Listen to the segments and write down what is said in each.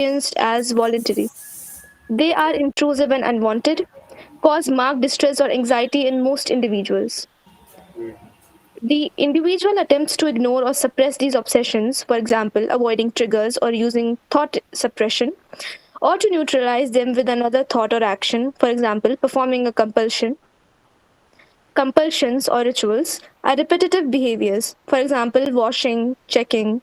experienced as voluntary. They are intrusive and unwanted, cause marked distress or anxiety in most individuals. The individual attempts to ignore or suppress these obsessions, for example, avoiding triggers or using thought suppression, or to neutralize them with another thought or action, for example, performing a compulsions or rituals, are repetitive behaviors, for example, washing, checking,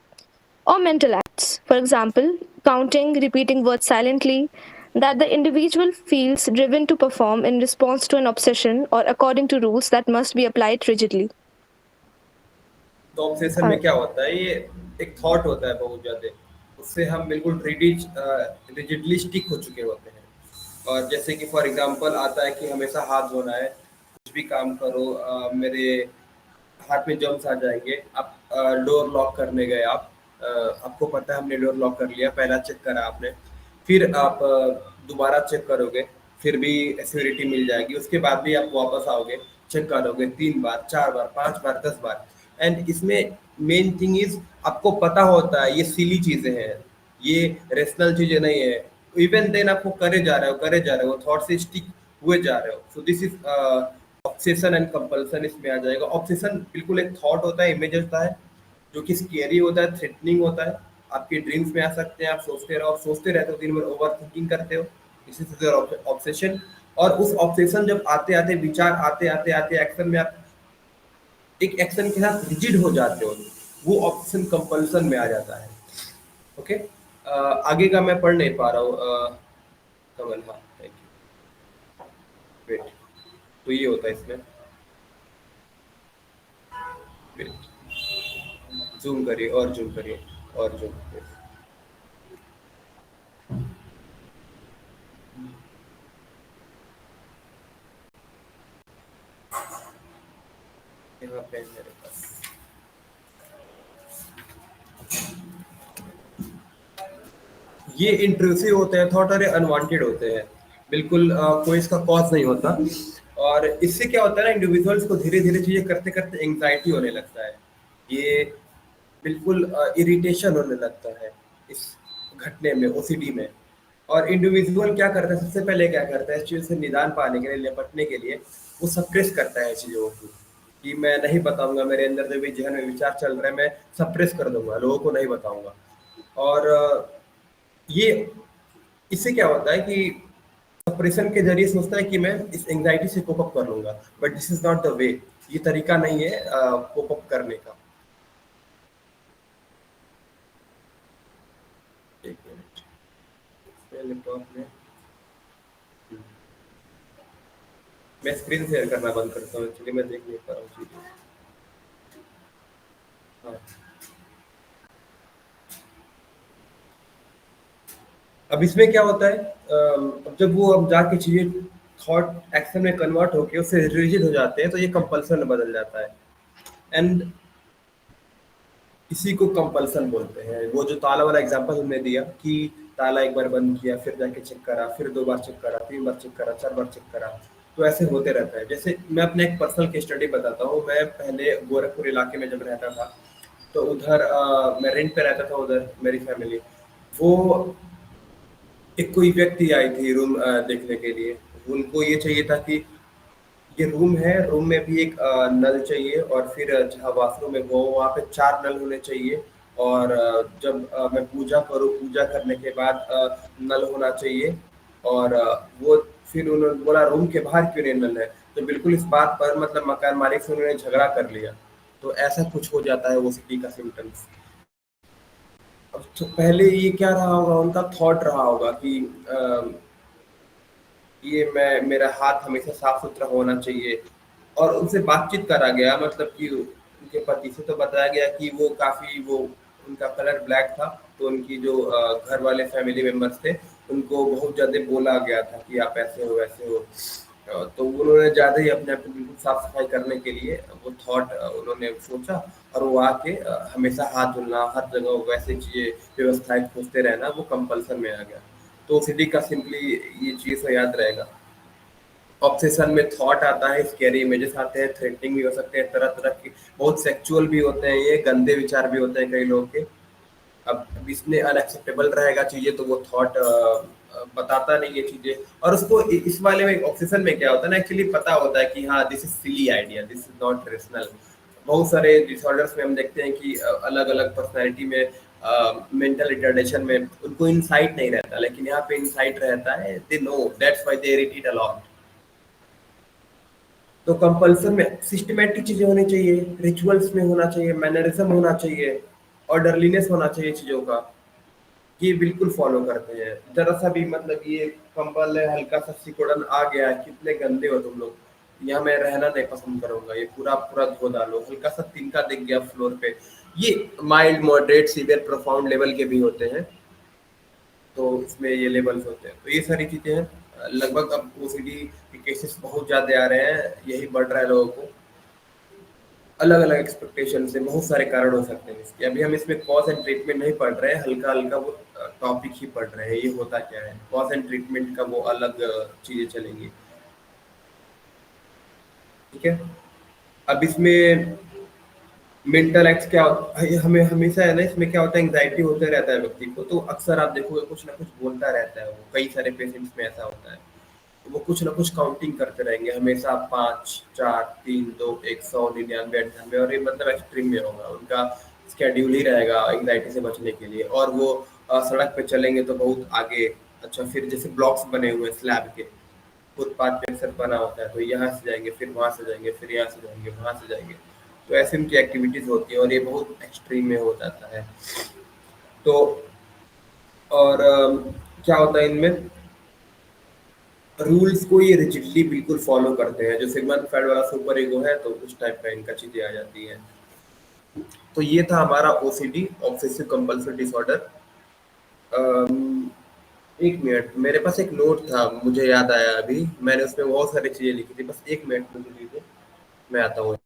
or mental acts, for example, counting, repeating words silently, that the individual feels driven to perform in response to an obsession or according to rules that must be applied rigidly. तो obsession Uh, में क्या होता है, ये एक thought होता है बहुत ज्यादा, उससे हम बिल्कुल रिजिडली स्टिक हो चुके होते हैं। और जैसे कि फॉर एग्जांपल आता है कि हमेशा हाथ धोना है, कुछ भी काम करो, मेरे हाथ में जर्म्स आ जाएंगे। आप डोर लॉक करने गए, आप आपको पता है हमने डोर लॉक कर लिया, पहला चेक करा आपने, फिर आप दोबारा चेक करोगे, फिर भी सिक्योरिटी मिल जाएगी, उसके बाद भी आप वापस आओगे, चेक करोगे 3 बार 4 बार 5 बार 10 बार। एंड इसमें मेन थिंग इज आपको पता होता है ये सिली चीजें हैं, ये रेशनल चीजें नहीं है, इवन देन आपको करे जा रहे हो थॉट से स्टिक हुए जा रहे हो। So this is obsession and compulsion इसमें आ जाएगा। ऑब्सेशन बिल्कुल एक थॉट होता है, इमेज होता है, जो कि स्केरी होता है, थ्रेटनिंग होता है, आपके ड्रीम्स में आ सकते हैं, आप सोचते रहो, आप सोचते रहते हो, दिन भर ओवर थिंकिंग करते हो, इसी से ऑब्सेशन। और उस ऑब्सेशन जब आते आते विचार आते आते आते एक्शन में आप एक एक्शन के साथ रिजिड हो जाते हो, वो ऑप्शन कंपल्सन में आ जाता है। ओके, आगे का मैं पढ़ नहीं पा रहा हूँ। कमल, हाँ, थैंक यू। वेट, तो ये होता है इसमें। वेट, जूम करिए और जूम करिए और जूम करिए। यहाँ पे है मेरे पास। ये इंट्रूसिव होते हैं थॉट और ये अनवांटेड होते हैं, बिल्कुल कोई इसका कॉज नहीं होता। और इससे क्या होता है ना, इंडिविजुअल्स को धीरे धीरे चीजें करते करते एंग्जाइटी होने लगता है, ये बिल्कुल इरिटेशन होने लगता है इस घटने में, ओसीडी में। और इंडिविजुअल क्या करता है, सबसे पहले क्या करता है, इस चीज से निदान पाने के लिए, निपटने के लिए वो सप्रेस करता है चीजों को, कि मैं नहीं बताऊंगा, मेरे अंदर जो भी जहन में विचार चल रहे हैं मैं सप्रेस कर दूंगा, लोगों को नहीं बताऊंगा। और ये इससे क्या होता है कि सप्रेशन के जरिए सोचता है कि मैं इस एंग्जाइटी से कोप अप कर लूंगा, but this is not the way. ये तरीका नहीं है कोप अप करने का। एक मिनट, लैपटॉप में मैं स्क्रीन शेयर करना बंद करता हूँ, एक्चुअली मैं देख नहीं पा रहा हूँ चीजें। हाँ, अब इसमें क्या होता है, अब जब वो अब जाके चीजें थॉट एक्शन में कन्वर्ट होके उससे रिजिड हो जाते हैं, तो ये कंपल्सन में बदल जाता है। एंड इसी को कंपल्सन बोलते हैं। वो जो ताला वाला एग्जांपल हमने दिया कि ताला एक बार बंद किया, फिर जाके चेक करा, फिर 2 बार चेक करा, 3 बार चेक करा, 4 बार चेक करा, तो ऐसे होते रहता है। जैसे मैं अपने एक पर्सनल केस स्टडी बताता हूँ। मैं पहले गोरखपुर इलाके में जब रहता था, तो उधर मैं रेंट पे रहता था, उधर मेरी फैमिली, वो एक कोई व्यक्ति आई थी रूम देखने के लिए। उनको ये चाहिए था कि ये रूम है, रूम में भी एक नल चाहिए, और फिर जहाँ वॉशरूम है वो वहाँ पे 4 नल होने चाहिए। और जब मैं पूजा करूँ, पूजा करने के बाद नल होना चाहिए। और वो फिर उन्होंने बोला रूम के बाहर क्यों नहीं नल है, तो बिल्कुल इस बात पर मतलब मकान मालिक से उन्होंने झगड़ा कर लिया। तो ऐसा कुछ हो जाता है ओसीडी का सिम्टम्स। अब तो पहले ये क्या रहा होगा, उनका थॉट रहा होगा कि ये मैं मेरा हाथ हमेशा साफ सुथरा होना चाहिए। और उनसे बातचीत करा गया, मतलब कि उनके पति से तो बताया गया कि वो काफी वो उनका कलर ब्लैक था, तो उनकी जो घर वाले फैमिली मेंबर्स थे उनको बहुत ज्यादा बोला गया था कि आप ऐसे हो वैसे हो। तो उन्होंने ज्यादा ही अपने आप को बिल्कुल साफ सफाई करने के लिए वो थॉट उन्होंने सोचा, और वो आके हमेशा हाथ धुलना, हर जगह वैसे चीजें व्यवस्थाएं खोजते रहना, वो कंपल्सन में आ गया। तो ओसीडी का सिंपली ये चीज तो याद रहेगा। ऑब्सेशन में थॉट आता है, स्कैरी इमेजेस आते हैं, थ्रेटनिंग भी हो सकते हैं, तरह तरह की, बहुत सेक्सुअल भी होते हैं, ये गंदे विचार भी होते हैं कई लोगों के। अब इसमें अनएक्सेप्टेबल रहेगा चीजें तो वो थॉट बताता नहीं ये चीजें, और उसको इस वाले में ऑब्सेशन में क्या होता है ना, एक्चुअली पता होता है कि हाँ this is silly idea, this is not rational. बहुत सारे डिसऑर्डर्स में हम देखते हैं कि अलग अलग पर्सनैलिटी में, मेंटल रिटार्डेशन में उनको इंसाइट नहीं रहता, लेकिन यहाँ पे इंसाइट रहता है, they know that's why they irritate a lot. तो कंपल्सन में सिस्टमैटिक चीजें होनी चाहिए, रिचुअल्स में होना चाहिए, मैनरिज्म होना चाहिए, ऑर्डरलीनेस होना चाहिए चीजों का, ये बिल्कुल फॉलो करते हैं। जरा सा भी मतलब ये कंबल है, हल्का सा सिकुड़न आ गया है, कितने गंदे हो तुम लोग, यहाँ मैं रहना नहीं पसंद करूंगा, ये पूरा पूरा धो डालो, हल्का सा तिनका दिख गया फ्लोर पे, ये mild moderate severe profound level के भी होते हैं, तो इसमें ये लेवल्स होते हैं। तो ये सारी चीजें हैं। लगभग अब ओसीडी के केसेस बहुत ज्यादा आ रहे हैं, यही बढ़ रहा है लोगों को, अलग अलग एक्सपेक्टेशन से बहुत सारे कारण हो सकते हैं इसके। अभी हम इसमें कॉज एंड ट्रीटमेंट नहीं पढ़ रहे हैं, हल्का हल्का वो टॉपिक ही पढ़ रहे हैं, ये होता क्या है, कॉज एंड ट्रीटमेंट का वो अलग चीजें चलेंगी। ठीक है। अब इसमें मेंटल एक्ट क्या हमें हमेशा है ना, इसमें क्या होता है, एंग्जाइटी होते रहता है व्यक्ति को, तो अक्सर आप देखोगे कुछ ना कुछ बोलता रहता है वो, कई सारे पेशेंट्स में ऐसा होता है, तो वो कुछ ना कुछ काउंटिंग करते रहेंगे हमेशा, 5 4 3 2 100 99 98, और ये एक्सट्रीम में होगा उनका, स्केड्यूल ही रहेगा एंग्जाइटी से बचने के लिए, और वो सड़क पे चलेंगे तो बहुत आगे। अच्छा, फिर जैसे ब्लॉक्स बने हुए स्लैब के, फुटपाथ पे अक्सर बना होता है, तो यहाँ से जाएंगे, फिर वहां से जाएंगे, फिर यहाँ से जाएंगे, वहां से जाएंगे, तो ऐसे उनकी एक्टिविटीज होती है, और ये बहुत एक्सट्रीम में हो जाता है। तो और क्या होता है इनमें, रूल्स को ये रिजिडली बिल्कुल फॉलो करते हैं, जो सिगमंड फ्रायड वाला सुपर ईगो है, तो उस टाइप का इनका चीजें आ जाती हैं। तो ये था हमारा ओसीडी, ऑब्सेसिव कंपल्सिव डिसऑर्डर। एक मिनट, मेरे पास एक नोट था, मुझे याद आया अभी, मैंने उसमें बहुत सारी चीजें लिखी थी, बस एक मिनट मुझे दीजिए, मैं आता हूँ।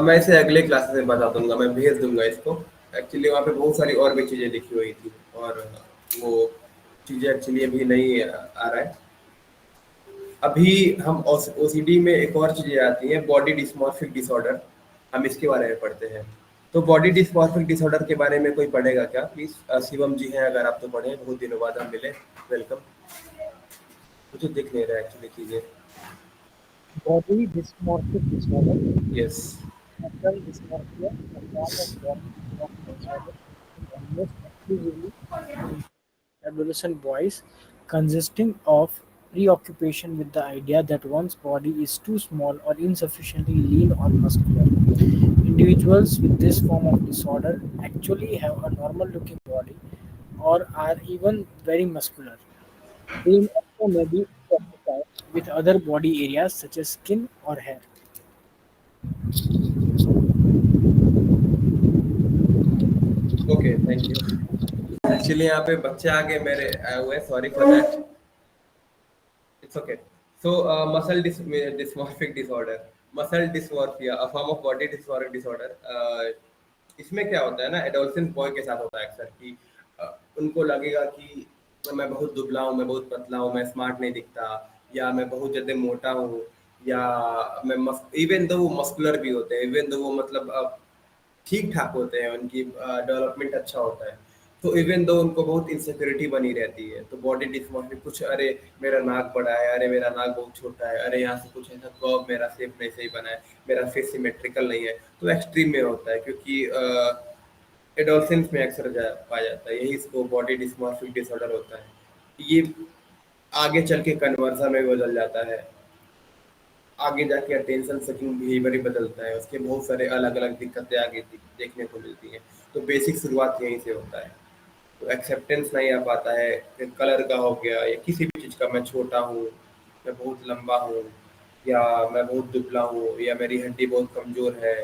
मैं इसे अगले क्लासेस में बता दूंगा, मैं भेज दूंगा इसको। एक्चुअली वहाँ पे बहुत सारी और भी चीजें लिखी हुई थी, और वो चीजें एक्चुअली अभी नहीं आ रहा है। अभी हम ओसीडी में एक और चीजें आती हैं, बॉडी डिस्मॉर्फिक डिसऑर्डर, हम इसके बारे में पढ़ते हैं। तो बॉडी डिस्मॉर्फिक डिसऑर्डर के बारे में कोई पढ़ेगा क्या प्लीज? शिवम जी हैं, अगर आप तो पढ़े, बहुत दिनों बाद हम मिले, वेलकम। मुझे दिख नहीं रहा एक्चुअली चीजें। Body dysmorphic disorder, yes. muscle dysmorphia, a form of body dysmorphic disorder almost exclusively in adolescent boys, consisting of preoccupation with the idea that one's body is too small or insufficiently lean or muscular. Individuals with this form of disorder actually have a normal looking body or are even very muscular. They also may be preoccupied with other body areas such as skin or hair. Okay, thank you. Actually यहाँ पे बच्चे आगे मेरे आए हुए, sorry for that. It's okay. So, muscle dysmorphic disorder, muscle dysmorphia, a form of body dysmorphic disorder. इसमें क्या होता है ना, एडोलसेंट बॉय के साथ होता है अक्सर कि उनको लगेगा कि मैं बहुत दुबला हूँ, मैं बहुत पतला हूँ, मैं स्मार्ट नहीं दिखता, या मैं बहुत ज़्यादा मोटा हूँ, या मैं इवन दो वो मस्कुलर भी होते हैं, इवन दो वो मतलब ठीक ठाक होते हैं, उनकी डेवलपमेंट अच्छा होता है, तो इवन दो उनको बहुत इनसिक्योरिटी बनी रहती है, तो बॉडी डिस्मॉर्फिक कुछ, अरे मेरा नाक बड़ा है, अरे मेरा नाक बहुत छोटा है, अरे यहाँ से कुछ ऐसा कर्व, मेरा शेप नहीं सही बना है, मेरा फेस सिमेट्रिकल नहीं है, तो एक्सट्रीम में होता है, क्योंकि एडोलसेंस में अक्सर पाया जाता है, यही इसको बॉडी डिस्मॉर्फिक डिसऑर्डर होता है। ये आगे चल के कन्वर्जन में बदल जाता है, आगे जाके अटेंशन सेकिंग बिहेवियर ही बदलता है, उसके बहुत सारे अलग अलग दिक्कतें आगे देखने को मिलती हैं। तो बेसिक शुरुआत यहीं से होता है, तो एक्सेप्टेंस नहीं आ पाता है, फिर कलर का हो गया, या किसी भी चीज़ का, मैं छोटा हूँ, मैं बहुत लंबा हूँ, या मैं बहुत दुबला हूँ, या मेरी हड्डी बहुत कमजोर है,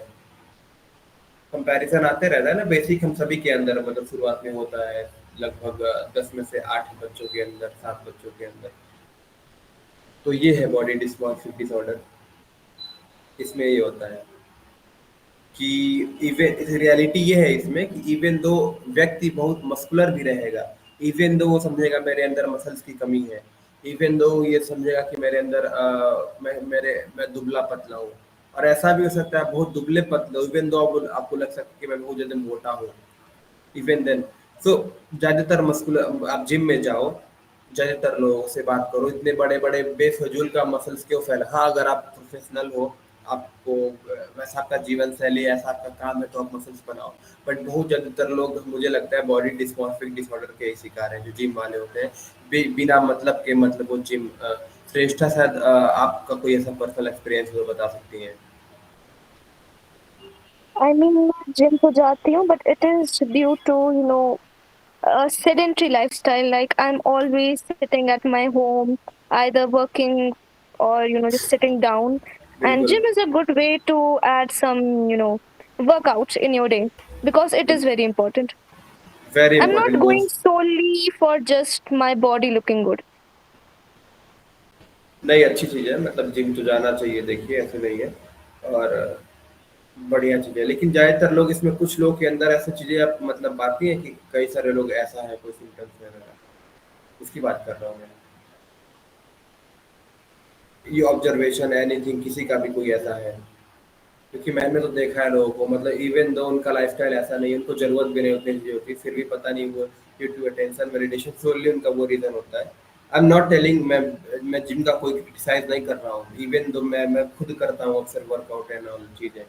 कंपैरिजन आते रहता है ना, बेसिक हम सभी के अंदर मतलब शुरुआत में होता है, लगभग 10 में से 8 बच्चों के अंदर, 7 बच्चों के अंदर। तो ये है बॉडी डिस्मॉर्फिक डिसऑर्डर। इसमें ये होता है कि इवन रियलिटी ये है इसमें कि इवन दो व्यक्ति बहुत मस्कुलर भी रहेगा, इवन दो वो समझेगा मेरे अंदर मसल्स की कमी है, इवन दो ये समझेगा कि मेरे अंदर मैं दुबला पतला हूँ, और ऐसा भी हो सकता है बहुत दुबले पतले हो, इवन दो आपको लग सकता है कि मैं बहुत ज्यादा मोटा हूँ, इवन देन। सो ज्यादातर मस्कुलर आप जिम में जाओ, ज्यादातर लोगों से बात करो, इतने बड़े बड़े बेफजूल का मसल्स क्यों फैला। हाँ, अगर आप प्रोफेशनल हो, आपको वैसा आपका जीवन शैली, ऐसा आपका काम है, तो आप मसल्स बनाओ। बट बहुत ज्यादातर लोग मुझे लगता है बॉडी डिस्मॉर्फिक डिसऑर्डर के ही शिकार हैं, जो जिम वाले होते हैं बिना मतलब के, मतलब वो जिम। श्रेष्ठा, शायद आपका कोई ऐसा पर्सनल एक्सपीरियंस हो तो बता सकती हैं। आई मीन मैं जिम तो जाती हूँ, but it is due to a sedentary lifestyle. Like I'm always sitting at my home, either working or just sitting down. And बिल्कुल, gym is a good way to add some workouts in your day, because it is very important. Very I'm not important going most. solely for just my body looking good. नहीं, अच्छी चीज़ है, मतलब gym तो जाना चाहिए, देखिए ऐसे नहीं है, और बढ़िया चीज़ है। लेकिन ज़्यादातर लोग इसमें, कुछ लोग के अंदर ऐसी चीज़ें आप मतलब आती हैं कि कई सारे लोग ऐसा है, कोई सिम्टम्स वगैरह, उसकी बात कर रहा हूँ मैं। ये ऑब्जर्वेशन एनीथिंग, किसी का भी कोई ऐसा है? क्योंकि मैंने तो देखा है लोगों को, मतलब इवन दो उनका लाइफ़स्टाइल ऐसा नहीं है, उनको ज़रूरत भी नहीं उतनी चीज़ों की, फिर भी पता नहीं वो ड्यू टू अटेंशन मेडिटेशन सोली उनका वो रीज़न होता है। आई एम नॉट टेलिंग, मैं जिम का कोई क्रिटिसाइज़ नहीं कर रहा हूँ, इवन दो मैं खुद करता हूँ अक्सर वर्कआउट एंड ऑल चीज़ें,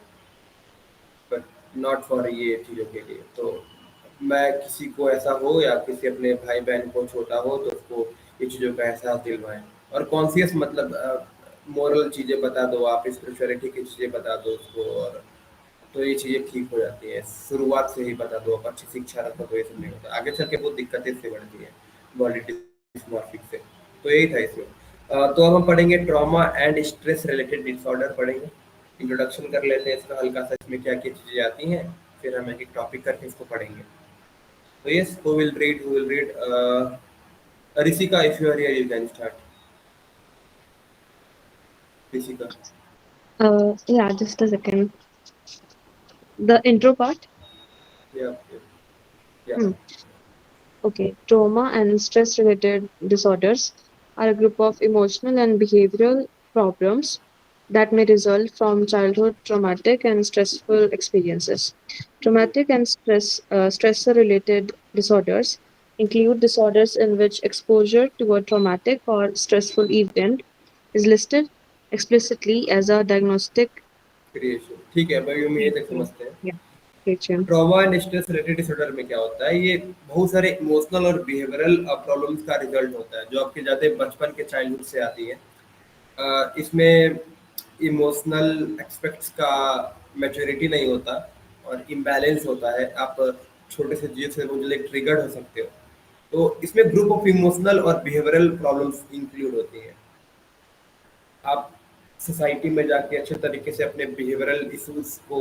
बट नॉट फॉर ये चीज़ों के लिए। तो मैं किसी को ऐसा हो या किसी अपने भाई बहन को छोटा हो तो उसको ये चीज़ों का एहसास दिलवाएं, और कॉन्शियस मतलब मोरल चीज़ें बता दो, आप स्पिरिचुअलिटी की चीज़ें बता दो उसको, और तो ये चीज़ें ठीक हो जाती हैं। शुरुआत से ही बता दो, आप अच्छी शिक्षा रखो तो ये सब नहीं होता, आगे चल के बहुत दिक्कतें इससे बढ़ती हैं बॉडी डिस्मॉर्फिक से। तो यही था इसमें। तो अब हम पढ़ेंगे trauma and stress related disorder पढ़ेंगे। इंट्रोडक्शन कर लेते हैं इसका हल्का सा, इसमें क्या क्या चीज़ें आती हैं, फिर हम एक एक टॉपिक करके इसको पढ़ेंगे। तो yes, who will read Rishika, if you are here you can start. Rishika. Yeah, just a second. The intro part. या या Hmm. Okay. Trauma and stress related disorders are a group of emotional and behavioral problems that may result from childhood traumatic and stressful experiences. Traumatic and stressor related disorders include disorders in which exposure to a traumatic or stressful event is listed explicitly as a diagnostic creation, ठीक है भाई, हम ये तक feature. समझते हैं। Yeah, feature. Trauma and stress related disorder में क्या होता है, ये बहुत सारे इमोशनल और बिहेवियरल प्रॉब्लम्स का रिजल्ट होता है, जो आपके ज़्यादा बचपन के चाइल्डहुड से आती है। इसमें इमोशनल एक्सपेक्ट्स का मैच्योरिटी नहीं होता, और इम्बैलेंस होता है, आप छोटे से चीज़ से मुझे ट्रिगर्ड हो सकते हो। तो इसमें ग्रुप ऑफ इमोशनल और बिहेवियरल प्रॉब्लम्स इंक्लूड होती हैं। आप सोसाइटी में जाके अच्छे तरीके से अपने बिहेवियरल इश्यूज को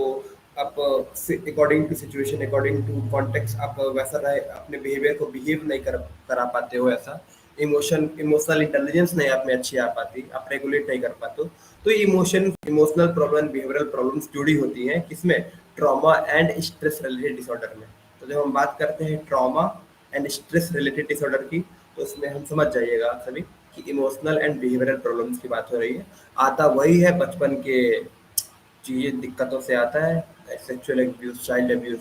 आप according to situation, according to context, आप वैसा रहे, अपने बिहेवियर को बिहेव नहीं करा पाते हो ऐसा। इमोशनल इंटेलिजेंस नहीं आप में अच्छी आ पाती, आप रेगुलेट नहीं कर पाते हो। तो ये इमोशनल प्रॉब्लम, बिहेवियरल प्रॉब्लम्स जुड़ी होती हैं किसमें? Trauma and stress related disorder में। तो जब हम बात करते हैं trauma and stress related disorder की, तो इसमें हम समझ जाइएगा आप सभी कि इमोशनल एंड बिहेवियरल प्रॉब्लम्स की बात हो रही है। आता वही है बचपन के चीज़ें, दिक्कतों से आता है, sexual abuse, child abuse,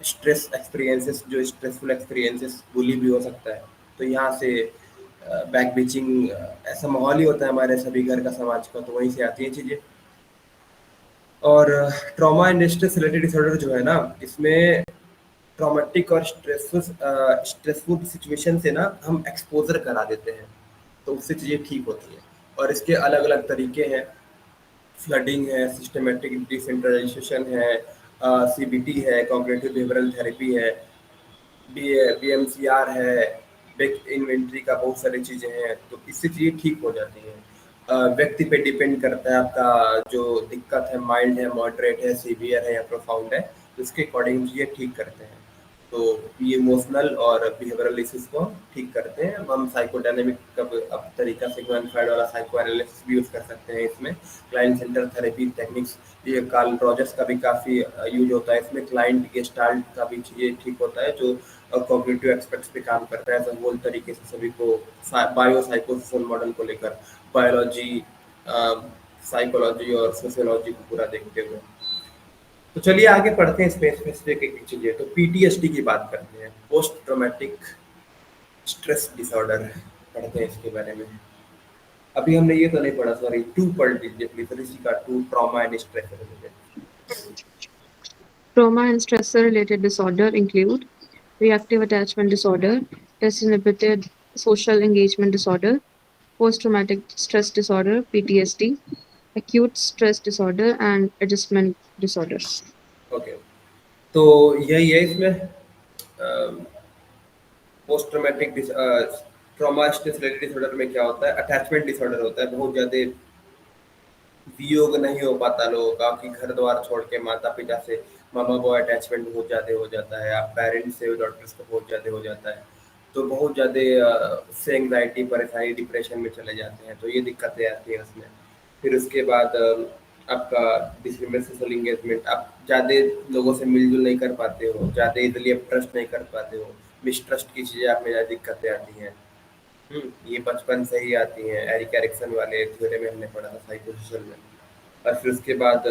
stress experiences, जो स्ट्रेसफुल एक्सपीरियंसेस, बुली भी हो सकता है। तो यहाँ से बैक बीचिंग, ऐसा माहौल ही होता है हमारे सभी घर का, समाज का, तो वहीं से आती हैं चीज़ें। और trauma and stress related disorder जो है ना, इसमें ट्रॉमेटिक और स्ट्रेसफुल सिचुएशन से ना हम एक्सपोजर करा देते हैं, तो उससे चीज़ें ठीक होती हैं। और इसके अलग अलग तरीके हैं, फ्लडिंग है, सिस्टमेटिक डिसेंट्रलाइजेशन है, सीबीटी है, कॉग्निटिव बिहेवियरल थेरेपी है, बीएमसीआर है, बेक इन्वेंट्री का बहुत सारी चीज़ें हैं, तो इससे चीज़ें ठीक हो जाती हैं। व्यक्ति पे डिपेंड करता है आपका जो दिक्कत है, माइल्ड है, मॉडरेट है, सीवियर है या प्रोफाउंड है, तो इसके अकॉर्डिंग चीज़ें ठीक करते हैं। तो ये इमोशनल और बिहेवियरल इश्यूज को ठीक करते हैं। अब हम साइकोडायनेमिक का अब तरीका सिग्मंड वाला साइको एनालिसिस भी यूज कर सकते हैं इसमें। क्लाइंट सेंटर थेरेपी टेक्निक्स, ये कार्ल रॉजर्स का भी काफी यूज होता है इसमें। क्लाइंट गेस्टाल्ट का भी चीजें ठीक होता है जो कॉग्निटिव एस्पेक्ट्स पे काम करता है होल तरीके से सभी को बायो साइकोसोशल मॉडल को लेकर, बायोलॉजी, साइकोलॉजी और सोशियोलॉजी को पूरा देखते हुए। तो चलिए आगे पढ़ते हैं इसमें स्पेसिफिक एक चीजें। तो पीटीएसडी की बात करते हैं, पोस्ट ट्रॉमेटिक स्ट्रेस डिसऑर्डर पढ़ते हैं इसके बारे में। अभी हमने ये तो नहीं पढ़ा, सॉरी, टू पढ़ लीजिए please, Rishika two, trauma and stress related. Trauma and stressor-related disorder include reactive attachment disorder, disinhibited social engagement disorder, post-traumatic stress disorder (PTSD), acute stress disorder, and adjustment disorder. Okay, तो यही है इसमें। Post traumatic trauma stress related disorder में क्या होता है, attachment disorder होता है। बहुत ज्यादा वियोग नहीं हो पाता लोगों का कि घर द्वार छोड़ के माता पिता से मामा को अटैचमेंट बहुत ज़्यादा हो जाता है, आप पेरेंट्स से डॉक्टर्स को बहुत ज़्यादा हो जाता है, तो बहुत ज़्यादा उससे एंग्जाइटी, परेशानी, डिप्रेशन में चले जाते हैं। तो ये दिक्कतें आती हैं उसमें। फिर उसके बाद आपका डिसरिमेंट सोशल इंगेजमेंट, आप ज़्यादा लोगों से मिलजुल नहीं कर पाते हो, ज़्यादा इजली आप ट्रस्ट नहीं कर पाते हो, मिसट्रस्ट की चीज़ें आप में ज़्यादा दिक्कतें आती हैं। ये बचपन से ही आती हैं, एरिक एरिक्सन वाले थ्योरी में हमने पढ़ा था साइकोसोशल में। और फिर उसके बाद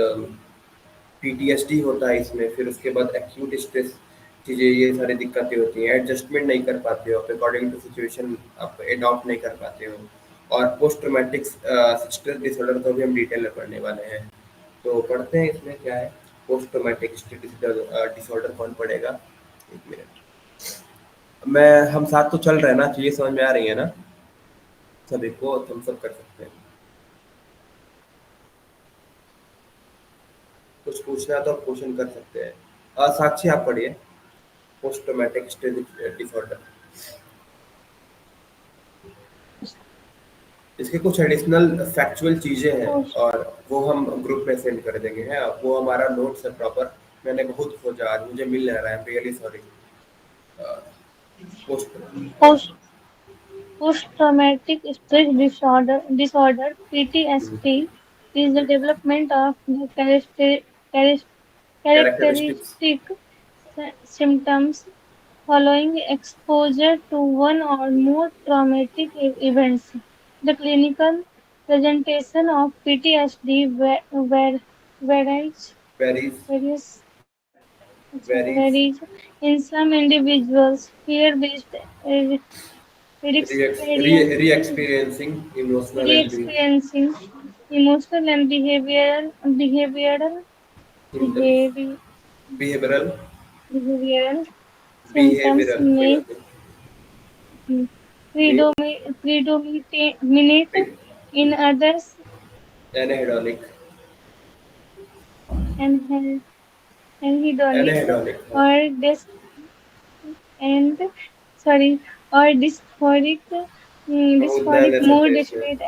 पीटीएसडी होता है इसमें। फिर उसके बाद एक्यूट स्ट्रेस चीज़ें, ये सारी दिक्कतें होती हैं। एडजस्टमेंट नहीं कर पाते हो, अकॉर्डिंग टू सिचुएशन आप एडॉप्ट नहीं कर पाते हो। और पोस्ट ट्रॉमेटिक स्ट्रेस डिसऑर्डर को भी हम डिटेल में पढ़ने वाले हैं। तो पढ़ते हैं इसमें क्या है पोस्ट ट्रॉमेटिक स्ट्रेस डिसऑर्डर। कौन पढ़ेगा? एक मिनट, मैं हम साथ तो चल रहे हैं ना, चीज़ें समझ में आ रही है ना सभी को? तो हम सब कर सकते हैं। कुछ पूछना है तो आप क्वेश्चन कर सकते हैं। साक्षी आप पढ़िए पोस्ट ट्रॉमेटिक स्ट्रेस डिसऑर्डर। इसके कुछ एडिशनल फैक्चुअल चीजें हैं और वो हम ग्रुप में सेंड कर देंगे। हैं वो हमारा नोट्स है प्रॉपर, मैंने बहुत खोजा, आज मुझे मिल नहीं रहा है, really sorry. Post Post-traumatic stress disorder (PTSD) is the development of the characteristics. characteristic symptoms following exposure to one or more traumatic events. The clinical presentation of PTSD varies varies varies varies varies. In some individuals, fear-based re-experiencing emotional and re-experiencing emotional and behavioral symptoms, behavi- behavioral behavioral symptoms behavioral क्या may कहते हैं? May predominate in others anhedonik and anhedonic anhedonik or and sorry or बहुत नया dysphoric नया शब्द mood है इसमें। state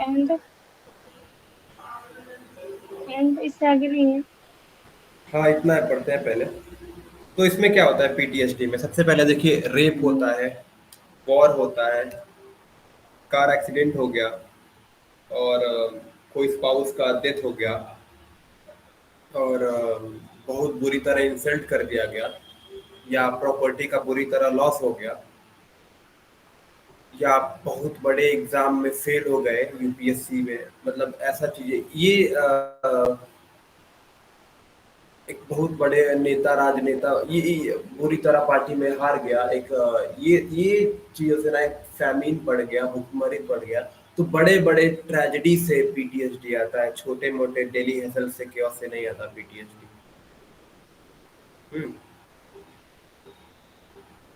and इससे आगे नहीं है। हाँ, इतना है, पढ़ते हैं पहले। तो इसमें क्या होता है पीटीएसडी में? सबसे पहले देखिए, रेप होता है, वॉर होता है, कार एक्सीडेंट हो गया, और कोई स्पाउस का डेथ हो गया, और बहुत बुरी तरह इंसल्ट कर दिया गया, या प्रॉपर्टी का बुरी तरह लॉस हो गया, या आप बहुत बड़े एग्जाम में फेल हो गए यूपीएससी में, मतलब ऐसा चीजें। ये एक बहुत बड़े नेता, राजनेता, ये बुरी तरह पार्टी में हार गया, एक ये चीजों से ना एक फैमिन पड़ गया, भुखमरी पड़ गया। तो बड़े बड़े ट्रेजेडी से पीटीएसडी आता है, छोटे मोटे डेली हेसल से, केओस से नहीं आता PTSD.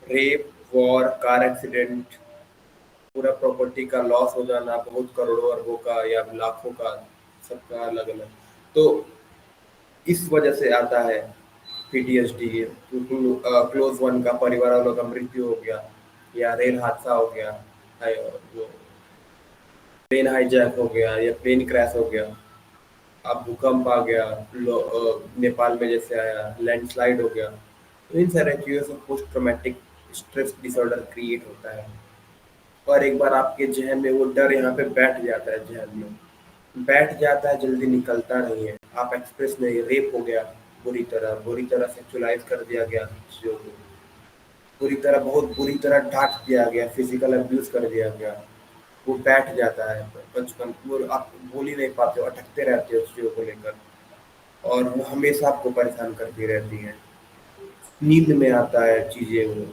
Rape, war, car accident, पूरा प्रॉपर्टी का लॉस हो जाना, बहुत करोड़ों अरबों का या लाखों का, सबका अलग अलग। तो इस वजह से आता है पीटीएसडी। क्लोज वन का, परिवार वालों का मृत्यु हो गया, या रेल हादसा हो गया, वो प्लेन हाईजैक हो गया, या प्लेन क्रैश हो गया, अब भूकंप आ गया, नेपाल में जैसे आया, लैंडस्लाइड हो गया, तो इन सारे चीज़ों से post traumatic stress disorder create होता है। और एक बार आपके ज़हन में वो डर यहाँ पे बैठ जाता है, ज़हन में बैठ जाता है, जल्दी निकलता नहीं है। आप एक्सप्रेस नहीं, रेप हो गया बुरी तरह सेक्सुअलाइज़ कर दिया गया चीज़ों को, बुरी तरह, बहुत बुरी तरह डाँट दिया गया, फिज़िकल अब्यूज़ कर दिया गया। वो बैठ जाता है बचपन, वो आप बोल ही नहीं पाते हो, अटकते रहते हो उस चीज़ों को लेकर, और वो हमेशा आपको परेशान करती रहती हैं। नींद में आता है चीज़ें वो,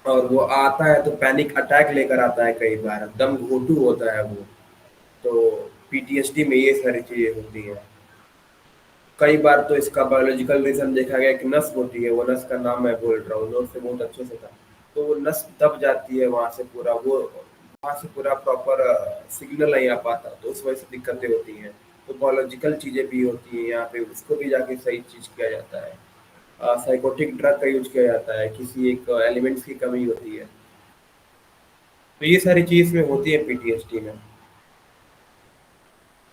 और वो आता है तो पैनिक अटैक लेकर आता है, कई बार दम घोंटू होता है वो। तो पीटीएसडी में ये सारी चीज़ें होती हैं। कई बार तो इसका बायोलॉजिकल रीज़न देखा गया कि नस होती है, वो नस का नाम मैं भूल रहा हूँ, नोट से बहुत अच्छे से था। तो वो नस दब जाती है वहाँ से पूरा, वो वहाँ से पूरा प्रॉपर सिग्नल नहीं आ पाता, तो उस वजह से दिक्कतें होती हैं। तो बायोलॉजिकल चीज़ें भी होती हैं यहाँ पे, उसको भी जाके सही चीज़ किया जाता है। साइकोटिक ड्रग का यूज़ किया जाता है, किसी एक एलिमेंट्स की कमी होती है। तो ये सारी चीज़ में होती है पीटीएसडी में।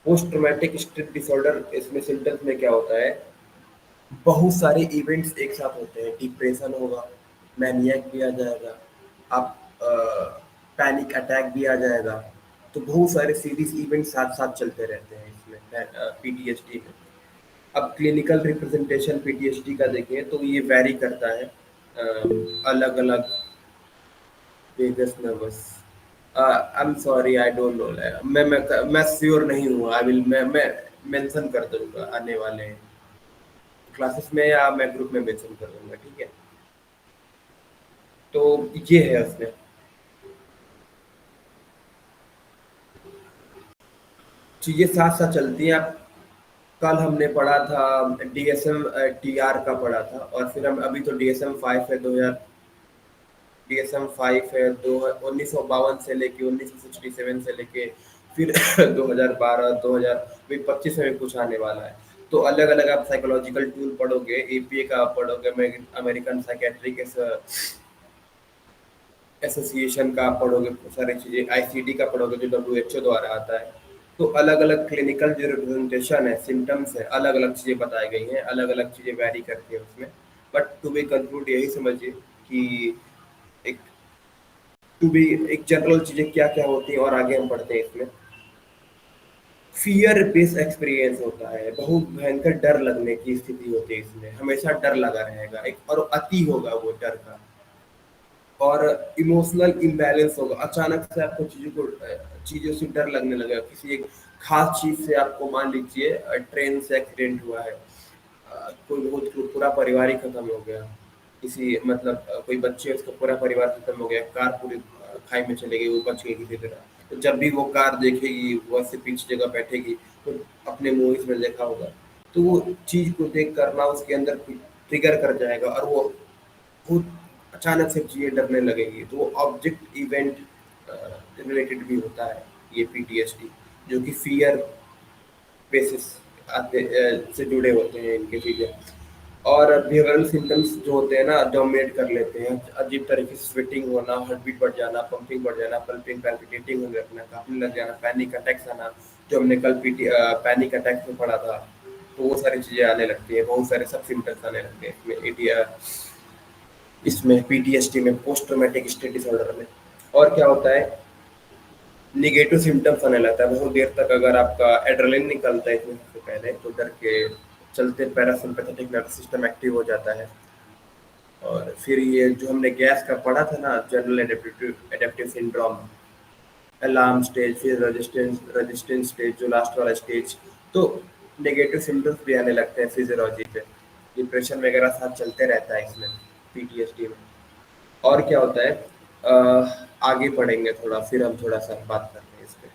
पोस्ट ट्रॉमेटिक स्ट्रेस डिसऑर्डर, इसमें सिम्टम्स में क्या होता है, बहुत सारे इवेंट्स एक साथ होते हैं। डिप्रेशन होगा, मैनियक भी आ जाएगा, आप पैनिक अटैक भी आ जाएगा। तो बहुत सारे सीरीज इवेंट साथ साथ चलते रहते हैं इसमें पीटीएसडी में। अब क्लिनिकल रिप्रेजेंटेशन पीटीएसडी का देखें तो ये वैरी करता है अलग अलग vagus nerves. I am sorry, I don't know, मैं श्योर नहीं हूँ। आई विल, मैं मेंशन कर दूंगा आने वाले क्लासेस में, या मैं ग्रुप में मेंशन कर दूंगा, ठीक है। तो ये है उसमें। चीज़ें साथ साथ चलती हैं। अब कल हमने पढ़ा था डीएसएम टीआर का पढ़ा था, और फिर हम अभी तो डीएसएम 5 है, 2000 डीएसएम 5 है, दो 1952 से लेके 1967 से लेके फिर 2012 2025 में भी कुछ आने वाला है। तो अलग अलग आप साइकोलॉजिकल टूल पढ़ोगे, एपीए का आप पढ़ोगे, अमेरिकन साइकेट्रिक एसोसिएशन का आप पढ़ोगे, बहुत सारी चीज़ें, आईसीडी का पढ़ोगे जो डब्ल्यूएचओ द्वारा आता है। तो अलग अलग क्लिनिकल जो रिप्रेजेंटेशन है, सिम्टम्स है, अलग अलग चीज़ें बताई गई हैं, अलग अलग चीज़ें वैरी करती हैं उसमें। बट टू बी कंक्लूड यही समझिए कि एक टू बी एक जनरल चीज़ें क्या क्या होती हैं, और आगे हम पढ़ते हैं इसमें। फियर बेस्ड एक्सपीरियंस होता है, बहुत भयंकर डर लगने की स्थिति होती है इसमें, हमेशा डर लगा रहेगा एक, और अति होगा वो डर का। और इमोशनल इम्बैलेंस होगा, अचानक से आपको चीज़ों से डर लगने लगेगा। किसी एक खास चीज़ से आपको, मान लीजिए ट्रेन से एक्सीडेंट हुआ है, कोई बहुत पूरा परिवार ही खत्म हो गया, किसी मतलब कोई बच्चे, उसका पूरा परिवार खत्म हो गया, कार पूरी खाई में चली गई, वो बच गई किसी तरह। तो जब भी वो कार देखेगी, वो ऐसे पीछे जगह बैठेगी, तो अपने मूवीज में देखा होगा, तो वो चीज़ को देख करना उसके अंदर ट्रिगर कर जाएगा, और वो खुद अचानक से चीज़ें डरने लगेगी। तो वो ऑब्जेक्ट इवेंट रिलेटेड भी होता है ये पीटीएसडी, जो कि फियर बेसिस से जुड़े होते हैं इनके चीज़ें। और बिहेवियरल सिम्टम्स जो होते हैं ना, डोमिनेट कर लेते हैं। अजीब तरीके से स्वेटिंग होना, हार्ट बीट बढ़ जाना, पंपिंग बढ़ जाना, पल्पिंग पैल्पिटेटिंग होने लगना, कांपने लग जाना, पैनिक अटैक्स आना, जो हमने कल पैनिक अटैक्स में पढ़ा था। तो वो सारी चीज़ें आने लगती हैं, बहुत सारे सब सिम्टम्स आने लगते हैं इसमें, इसमें पीटीएसडी में, पोस्ट ट्रॉमेटिक स्ट्रेस डिसऑर्डर में। और क्या होता है, निगेटिव सिम्टम्स आने लगता है बहुत देर तक। अगर आपका एड्रेनलिन निकलता है इसमें सबसे पहले, तो डर के चलते पैरासिम्पैथेटिक नर्वस सिस्टम एक्टिव हो जाता है। और फिर ये जो हमने गैस का पढ़ा था ना, general adaptive syndrome, alarm stage, फिर रेजिस्टेंस स्टेज, जो लास्ट वाला स्टेज। तो नेगेटिव सिम्टम्स भी आने लगते हैं फिजियोलॉजी पे, डिप्रेशन वगैरह साथ चलते रहता है इसमें पीटीएसडी में। और क्या होता है, आगे पढ़ेंगे थोड़ा, फिर हम थोड़ा सा बात करते हैं इस पे।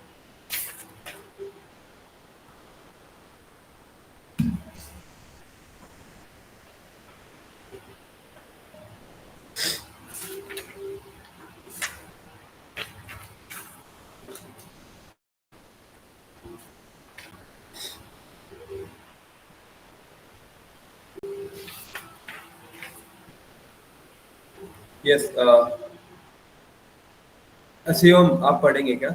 यस, शिवम आप पढ़ेंगे क्या?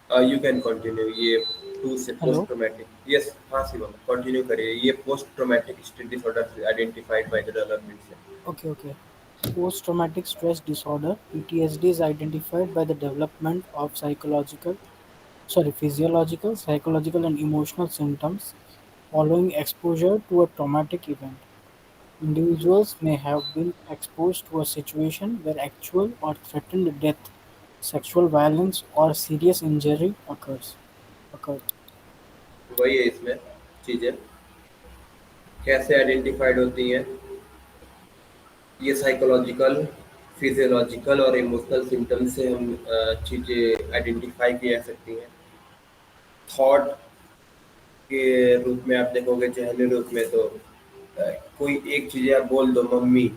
You can continue. ये टू से हेलो। पोस्ट ट्रॉमेटिक, यस हाँ शिवम कंटिन्यू करिए। ये post traumatic stress disorder identified by the development से। Okay, okay. Post-traumatic stress disorder (PTSD) is identified by the development of physiological, psychological, and emotional symptoms following exposure to a traumatic event. Individuals may have been exposed to a situation where actual or threatened death, sexual violence, or serious injury occurred. वही है इसमें चीजें कैसे identified होती हैं। ये psychological, physiological और emotional symptoms से हम चीज़ें आइडेंटिफाई की जा सकती हैं। थॉट के रूप में आप देखोगे, जहनी रूप में तो कोई एक चीज़ आप बोल दो मम्मी,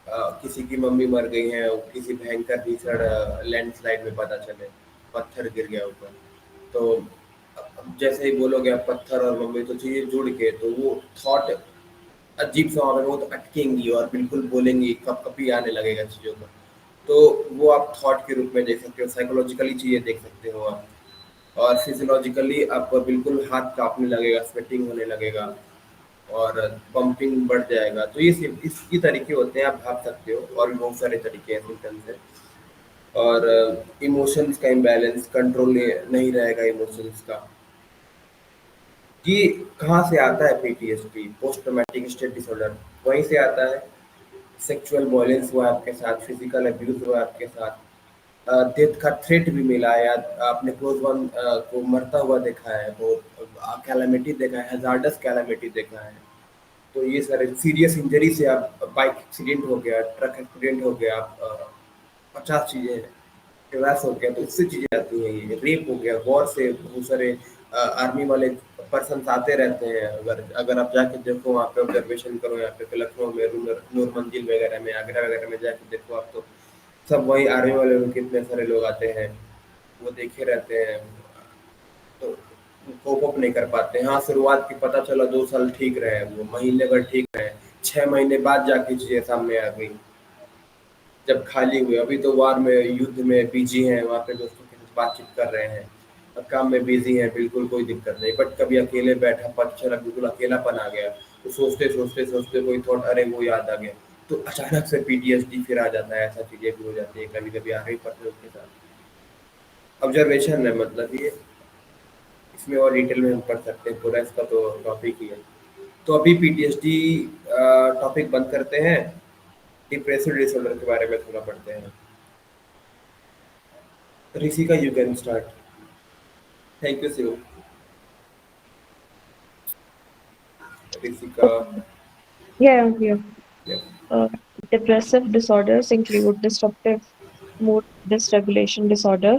किसी की मम्मी मर गई है, किसी भयंकर भीषण लैंडस्लाइड में पता चले पत्थर गिर गया ऊपर, तो अब जैसे ही बोलोगे आप पत्थर और मम्मी तो चीज़ें जुड़ के तो वो थॉट अजीब सा वहाँ पे वो तो अटकेंगी और बिल्कुल बोलेंगी, कब कभी आने लगेगा चीज़ों का। तो वो आप थॉट के रूप में देख सकते हो, साइकोलॉजिकली चीज़ें देख सकते हो आप, और फिजियोलॉजिकली आपका बिल्कुल हाथ कांपने लगेगा, स्वेटिंग होने लगेगा और पंपिंग बढ़ जाएगा। तो ये सिर्फ इसकी तरीके होते हैं, आप भाग सकते हो, और भी बहुत सारे तरीके हैं सिम्टम्स है। और इमोशंस का इम्बैलेंस, कंट्रोल नहीं रहेगा इमोशंस का। ये कहाँ से आता है PTSD, post traumatic stress disorder? वहीं से आता है। सेक्सुअल वायलेंस हुआ आपके साथ, फिजिकल अब्यूज हुआ आपके साथ, डेथ का थ्रेट भी मिला है, या आपने क्लोज वन को मरता हुआ देखा है, बहुत कैलामिटी देखा है, हैजार्डस कैलामिटी देखा है। तो ये सारे सीरियस इंजरी से, आप बाइक एक्सीडेंट हो गया, ट्रक एक्सीडेंट हो गया, आप 50 चीज़ें हैं, क्लास हो गया, तो उससे चीज़ें आती हैं। ये रेप हो गया, वॉर से बहुत सारे आर्मी वाले पर्सन आते रहते हैं। अगर अगर आप जाके देखो, वहाँ पे ऑब्जर्वेशन करो, यहाँ पे लखनऊ में नूर मंजिल वगैरह में, आगरा वगैरह में जाके देखो आप, तो सब वही आर्मी वाले लोग, कितने सारे लोग आते हैं, वो देखे रहते हैं, तो कोप अप नहीं कर पाते हैं। हाँ, शुरुआत की पता चला 2 साल ठीक रहे, वो महीने भर ठीक रहे, 6 महीने बाद जाके चीज़ें सामने आ गई, जब खाली हुए। अभी तो वार में, युद्ध में बिजी हैं, वहाँ पे दोस्तों के साथ बातचीत कर रहे हैं, और काम में बिजी हैं, बिल्कुल कोई दिक्कत नहीं। बट कभी अकेले बैठा, पता चला बिल्कुल अकेलापन आ गया, तो सोचते सोचते सोचते कोई थॉट, अरे वो याद आ गया, तो अचानक से पीटीएसडी फिर आ जाता है। ऐसा चीज़ें भी हो जाती है, कभी कभी आ रही पड़ती है उसके साथ। ऑब्जर्वेशन है मतलब ये, इसमें और डिटेल में हम पढ़ सकते हैं, पूरा इसका तो टॉपिक ही है। तो अभी पीटीएसडी टॉपिक बंद करते हैं, डिप्रेसिव डिसऑर्डर के बारे में थोड़ा पढ़ते हैं। Rishika, you can start. Thank you Shiv. Rishika, Yeah, I'm here. yeah. Uh, Depressive disorders include disruptive mood dysregulation disorder,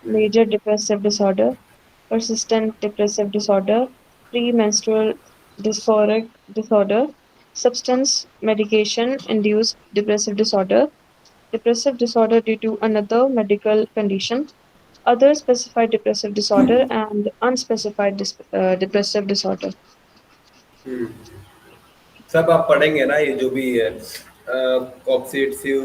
major depressive disorder, persistent depressive disorder, premenstrual dysphoric disorder, substance medication induced depressive disorder, depressive disorder due to another medical condition, other specified depressive disorder, and unspecified depressive disorder. हम्म, सब आप पढ़ेंगे ना, ये जो भी है, obsessive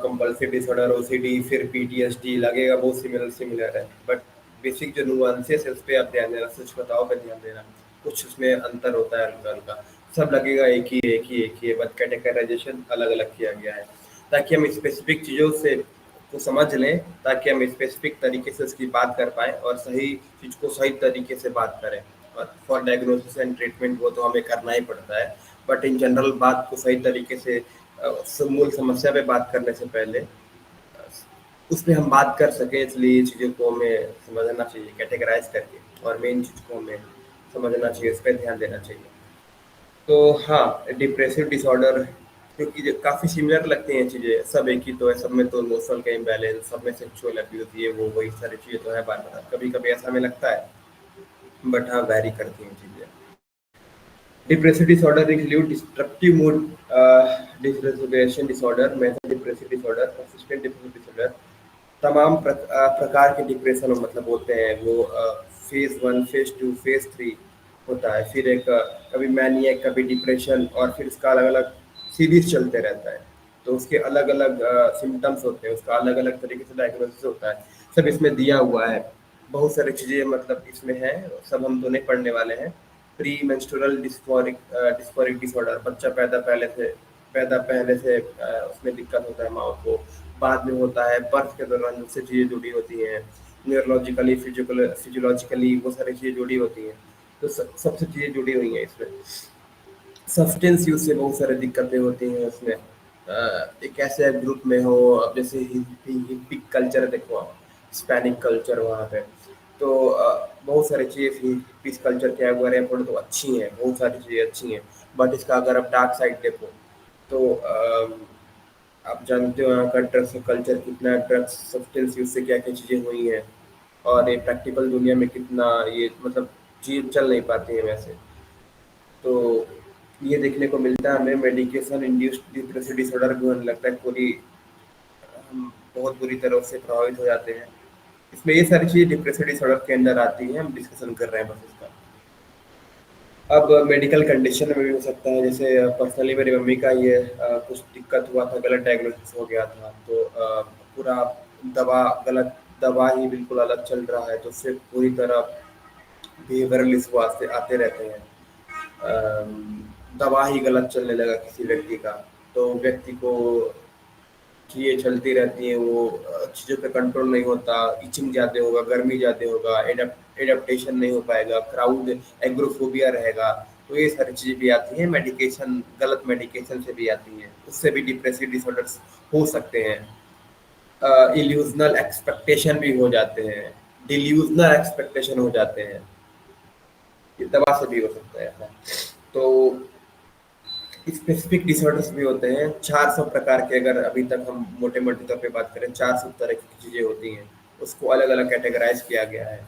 compulsive disorder, OCD, फिर PTSD, लगेगा बहुत सिमिलर सिमिलर है, बट बेसिक जो नुआंसेस है उस पे आप ध्यान देना, सच बताओ पे ध्यान देना, कुछ उसमें अंतर होता है हल्का हल्का। सब लगेगा एक ही एक ही एक ही है, बट कैटेगराइजेशन अलग अलग किया गया है, ताकि हम स्पेसिफिक चीज़ों से को समझ लें, ताकि हम स्पेसिफिक तरीके से उसकी बात कर पाएँ और सही चीज़ को सही तरीके से बात करें। और फॉर डायग्नोसिस एंड ट्रीटमेंट वो तो हमें करना ही पड़ता है, बट इन जनरल बात को सही तरीके से मूल समस्या पे बात करने से पहले उस पर हम बात कर सकें, इसलिए ये चीज़ों को हमें समझना चाहिए कैटेगराइज करके, और मेन चीज़ को हमें समझना चाहिए, इस पर ध्यान देना चाहिए। तो हाँ, डिप्रेसिव डिसऑर्डर, क्योंकि काफ़ी सिमिलर लगती हैं चीज़ें, सब एक ही तो है, सब में तो इमोशनल का इम्बैलेंस, सब में सेक्सुअल अब्यूज, ये वो वही सारी चीज़ें तो है बार बार, कभी कभी ऐसा हमें लगता है, बट हाँ वैरी करती हैं चीज़ें। Depressive disorder include destructive mood dysregulation disorder, major depressive disorder, persistent depressive disorder। तमाम प्रकार के डिप्रेशन मतलब होते हैं वो, फेज 1, फेज 2, फेज 3 होता है, फिर एक कभी मैनियक, कभी डिप्रेशन, और फिर इसका अलग अलग सीरीज चलते रहता है, तो उसके अलग अलग सिम्टम्स होते हैं, उसका अलग अलग तरीके से डायग्नोसिस होता है, सब इसमें दिया हुआ है। बहुत सारी चीज़ें मतलब इसमें हैं, सब हम तो नहीं पढ़ने वाले हैं। प्री मेंस्ट्रुअल डिस्फोरिक डिसऑर्डर, बच्चा पैदा पहले से उसमें दिक्कत होता है माँ को, बाद में होता है बर्थ के दौरान उससे चीज़ें जुड़ी होती हैं, न्यूरोलॉजिकली फिजियोलॉजिकली वो सारी चीज़ें जुड़ी होती हैं। तो सबसे चीज़ें जुड़ी हुई हैं इसमें। सब्सटेंस यूज से बहुत सारी दिक्कतें होती हैं उसमें। एक ऐसे ग्रुप में हो, अब जैसे हिप्पी कल्चर देखो आप, हिस्पैनिक कल्चर वहाँ पे, तो बहुत सारी चीज़ें हिप्पीज कल्चर के वगैरह थोड़ी तो अच्छी हैं, बहुत सारी चीज़ें अच्छी हैं, बट इसका अगर आप डार्क साइड देखो तो आप जानते हो यहाँ का ड्रग्स कल्चर कितना, ड्रग्स सब्सटेंस यूज से क्या क्या चीज़ें हुई हैं, और ये प्रैक्टिकल दुनिया में कितना ये मतलब चीज़ चल नहीं पाती है वैसे। तो ये देखने को मिलता है हमें, मेडिकेशन इंड्यूस्ड डिप्रेसिव डिसऑर्डर भी होने लगता है, पूरी हम बहुत बुरी तरह से प्रभावित हो जाते हैं। इसमें ये सारी चीज़ें डिप्रेसिव डिसऑर्डर के अंदर आती हैं, हम डिस्कशन कर रहे हैं बस इसका। अब मेडिकल कंडीशन में भी हो सकता है, जैसे पर्सनली मेरी मम्मी का ये कुछ दिक्कत हुआ था, गलत डायग्नोसिस हो गया था, तो पूरा दवा गलत दवा ही बिल्कुल अलग चल रहा है, तो उससे पूरी तरह बिहेवियरल इशू आते आते रहते हैं। दवा ही गलत चलने लगा किसी व्यक्ति का, तो व्यक्ति को चीज़ें चलती रहती हैं, वो चीज़ों पे कंट्रोल नहीं होता, इचिंग ज़्यादा होगा, गर्मी ज़्यादा होगा, एडेप्टेशन नहीं हो पाएगा, क्राउड एग्रोफोबिया रहेगा, तो ये सारी चीज़ें भी आती हैं, मेडिकेशन गलत मेडिकेशन से भी आती हैं, उससे भी डिप्रेसिव डिसऑर्डर्स हो सकते हैं। इल्यूजनल एक्सपेक्टेशन भी हो जाते हैं, डिल्यूजनल एक्सपेक्टेशन हो जाते हैं, ये दवा से भी हो सकता है ऐसा। तो स्पेसिफिक डिसऑर्डर्स भी होते हैं 400 प्रकार के, अगर अभी तक हम मोटे मोटे तौर पे बात करें 400 तरह की चीज़ें होती हैं, उसको अलग अलग कैटेगराइज किया गया है,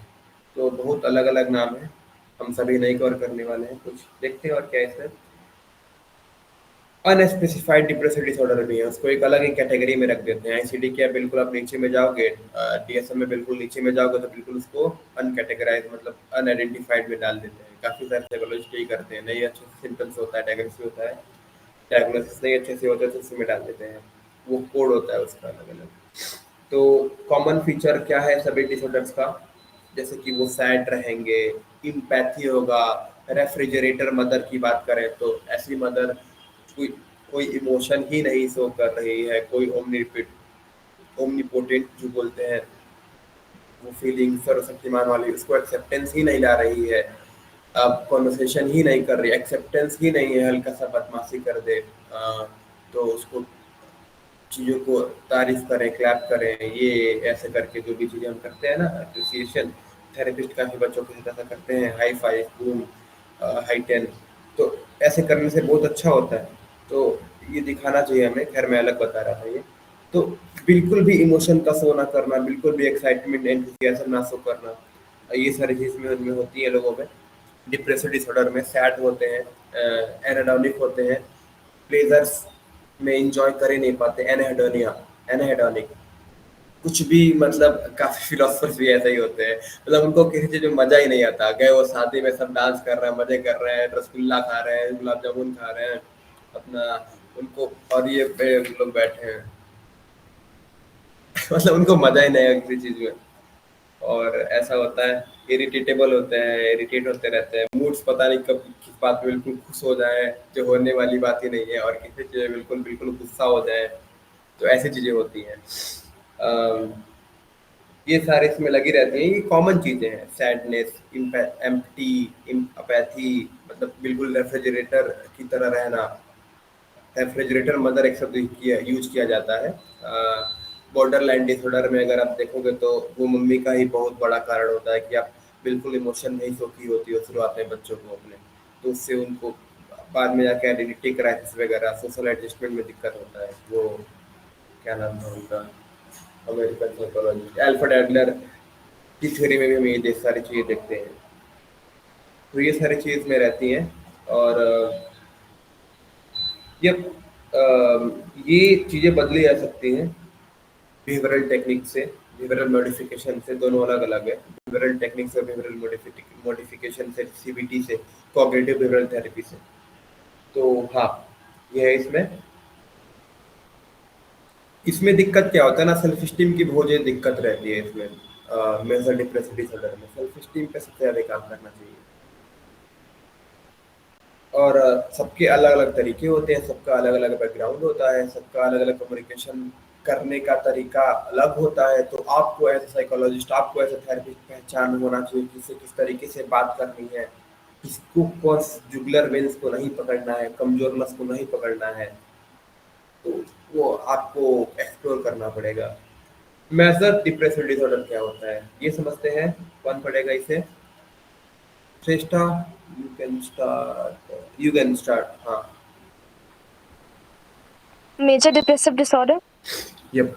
तो बहुत अलग अलग नाम है, हम सभी नहीं कवर करने वाले हैं, कुछ देखते हैं और क्या इसमें। अनस्पेसिफाइड डिप्रेसिव डिसऑर्डर भी है, उसको एक अलग ही कैटेगरी में रख देते हैं। आईसीडी के बिल्कुल आप नीचे में जाओगे, डीएसएम में बिल्कुल नीचे में जाओगे तो बिल्कुल उसको अनकैटेगराइज मतलब अनआइडेंटिफाइड में डाल देते हैं। काफ़ी सारे साइकोलॉजिस्ट यही करते हैं, नहीं अच्छे से सिम्टम्स होता है, डायग्नोसिस होता है, डायग्नोसिस नहीं अच्छे से होता है तो उसी में डाल देते हैं, वो कोड होता है उसका अलग अलग। तो कॉमन फीचर क्या है सभी डिसऑर्डर्स का, जैसे कि वो सैड रहेंगे, इम्पैथी होगा, रेफ्रिजरेटर मदर की बात करें तो ऐसी मदर कोई कोई इमोशन ही नहीं शो कर रही है, कोई ओमनीपोटेंट जो बोलते हैं वो फीलिंग सर्वशक्तिमान वाली, उसको एक्सेप्टेंस ही नहीं ला रही है, अब कॉन्वर्सेशन ही नहीं कर रही, एक्सेप्टेंस ही नहीं है, हल्का सा बदमाशी कर दे तो उसको चीज़ों को तारीफ करें, क्लैप करें, ये ऐसे करके जो भी चीज़ें हम करते हैं ना, अप्रिसिएशन, थेरेपिस्ट काफ़ी बच्चों के साथ ऐसा करते हैं, high five boom, high ten, तो ऐसे करने से बहुत अच्छा होता है, तो ये दिखाना चाहिए हमें। खैर मैं अलग बता रहा था ये, तो बिल्कुल भी इमोशन का शो ना करना, बिल्कुल भी एक्साइटमेंट एंथुसियाज्म ना शो करना, ये सारी चीज़ में उनमें होती है लोगों में। डिप्रेसिव डिसऑर्डर में सैड होते हैं, एनाडोनिक होते हैं, प्लेजर्स में इंजॉय कर ही नहीं पाते, एनहेडोनिया, एनहेडोनिक, कुछ भी मतलब काफी फिलोसफर्स भी ऐसे ही होते हैं, मतलब उनको किसी चीज में मजा ही नहीं आता, गए वो शादी में सब डांस कर रहे हैं, मजे कर रहे हैं, रसगुल्ला खा रहे हैं, गुलाब जामुन खा रहे हैं अपना, उनको और ये लोग बैठे हैं मतलब उनको मजा ही नहीं है किसी चीज में, और ऐसा होता है, इरिटेटेबल होते हैं, इरिटेट होते रहते हैं, मूड्स पता नहीं कब किस बात पे बिल्कुल खुश हो जाए जो होने वाली बात ही नहीं है, और किसी चीज़ में बिल्कुल बिल्कुल गुस्सा हो जाए, तो ऐसी चीज़ें होती हैं। अम, ये सारे इसमें लगी रहती हैं, ये कॉमन चीज़ें हैं, सैडनेस, एम्प्टी, अपैथी, मतलब बिल्कुल रेफ्रिजरेटर की तरह रहना, रेफ्रिजरेटर मदर एक शब्द यूज किया जाता है। बॉर्डर लाइन डिसऑर्डर में अगर आप देखोगे तो वो मम्मी का ही बहुत बड़ा कारण होता है कि आप बिल्कुल इमोशन नहीं शो की होती हो शुरुआत में बच्चों को अपने, तो उससे उनको बाद में जाके आइडेंटिटी क्राइसिस वगैरह सोशल एडजस्टमेंट में दिक्कत होता है। वो क्या नाम था उनका, अमेरिकन साइकोलॉजिस्ट अल्फ्रेड एडलर की थ्योरी में भी हम ये सारी चीज़ें देखते हैं, तो ये सारी चीज़ में रहती हैं। और ये ये चीज़ें बदली जा सकती हैं बिहेवियरल टेक्निक से, बिहेवियरल मॉडिफिकेशन से, दोनों अलग अलग है। बिहेवियरल टेक्निक से, बिहेवियरल मॉडिफिकेशन से, सीबीटी से, कॉग्निटिव बिहेवियरल थेरेपी से। तो हाँ, ये है इसमें। इसमें दिक्कत क्या होता है ना, सेल्फ स्टीम की बहुत ज़्यादा दिक्कत रहती है इसमें। मेजर डिप्रेसिव डिसऑर्डर में सेल्फ स्टीम पे सबसे ज़्यादा काम करना चाहिए। और सबके अलग अलग तरीके होते हैं, सबका अलग अलग बैकग्राउंड होता है, सबका अलग अलग कम्युनिकेशन करने का तरीका अलग होता है। तो आपको एज ए साइकोलॉजिस्ट, आपको एज ए थेरेपिस्ट पहचान होना चाहिए किसे किस तरीके से बात करनी है, किसको कौन जुगलर वेन्स को नहीं पकड़ना है, कमजोर नस को नहीं पकड़ना है, तो वो आपको एक्सप्लोर करना पड़ेगा। मेजर डिप्रेसिव डिसऑर्डर क्या होता है ये समझते हैं। कौन पढ़ेगा इसे? श्रेष्ठा, यू कैन स्टार्ट। हाँ, Major depressive disorder. यप,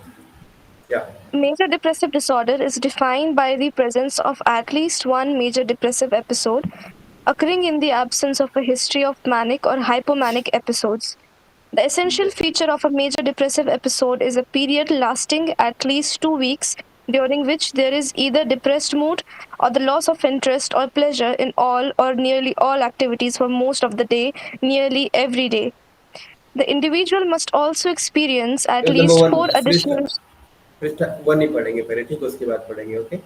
या Major depressive disorder is defined by the presence of at least one major depressive episode occurring in the absence of a history of manic or hypomanic episodes. The essential feature of a major depressive episode is a period lasting at least 2 weeks, during which there is either depressed mood or the loss of interest or pleasure in all or nearly all activities for most of the day, nearly every day. The individual must also experience at number least one, four श्रेष्ठा। additional. श्रेष्ठा one ही पढ़ेंगे पहले, ठीक है, उसके बाद पढ़ेंगे। ओके,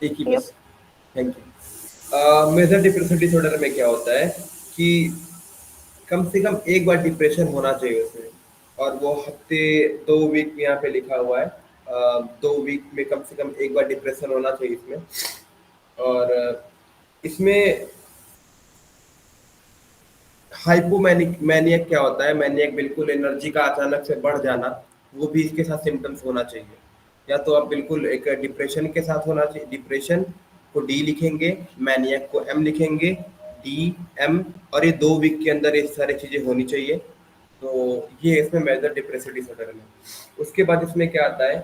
एक ही Yep. बस। Thank you. Major depressive disorder में क्या होता है कि कम से कम एक बार डिप्रेशन होना चाहिए उसमें, और वो हफ्ते 2 वीक यहाँ पे लिखा हुआ है। 2 वीक में कम से कम एक बार डिप्रेशन होना चाहिए इसमें। और इसमें हाइपोमैनिक मैनियक क्या होता है? मैनियक बिल्कुल एनर्जी का अचानक से बढ़ जाना, वो भी इसके साथ सिम्टम्स होना चाहिए। या तो आप बिल्कुल एक डिप्रेशन के साथ होना चाहिए, डिप्रेशन को डी लिखेंगे, मैनियक को एम लिखेंगे, डी एम, और ये 2 वीक के अंदर ये सारी चीज़ें होनी चाहिए। तो ये इसमें मेजर डिप्रेसिव डिसऑर्डर में। उसके बाद इसमें क्या आता है,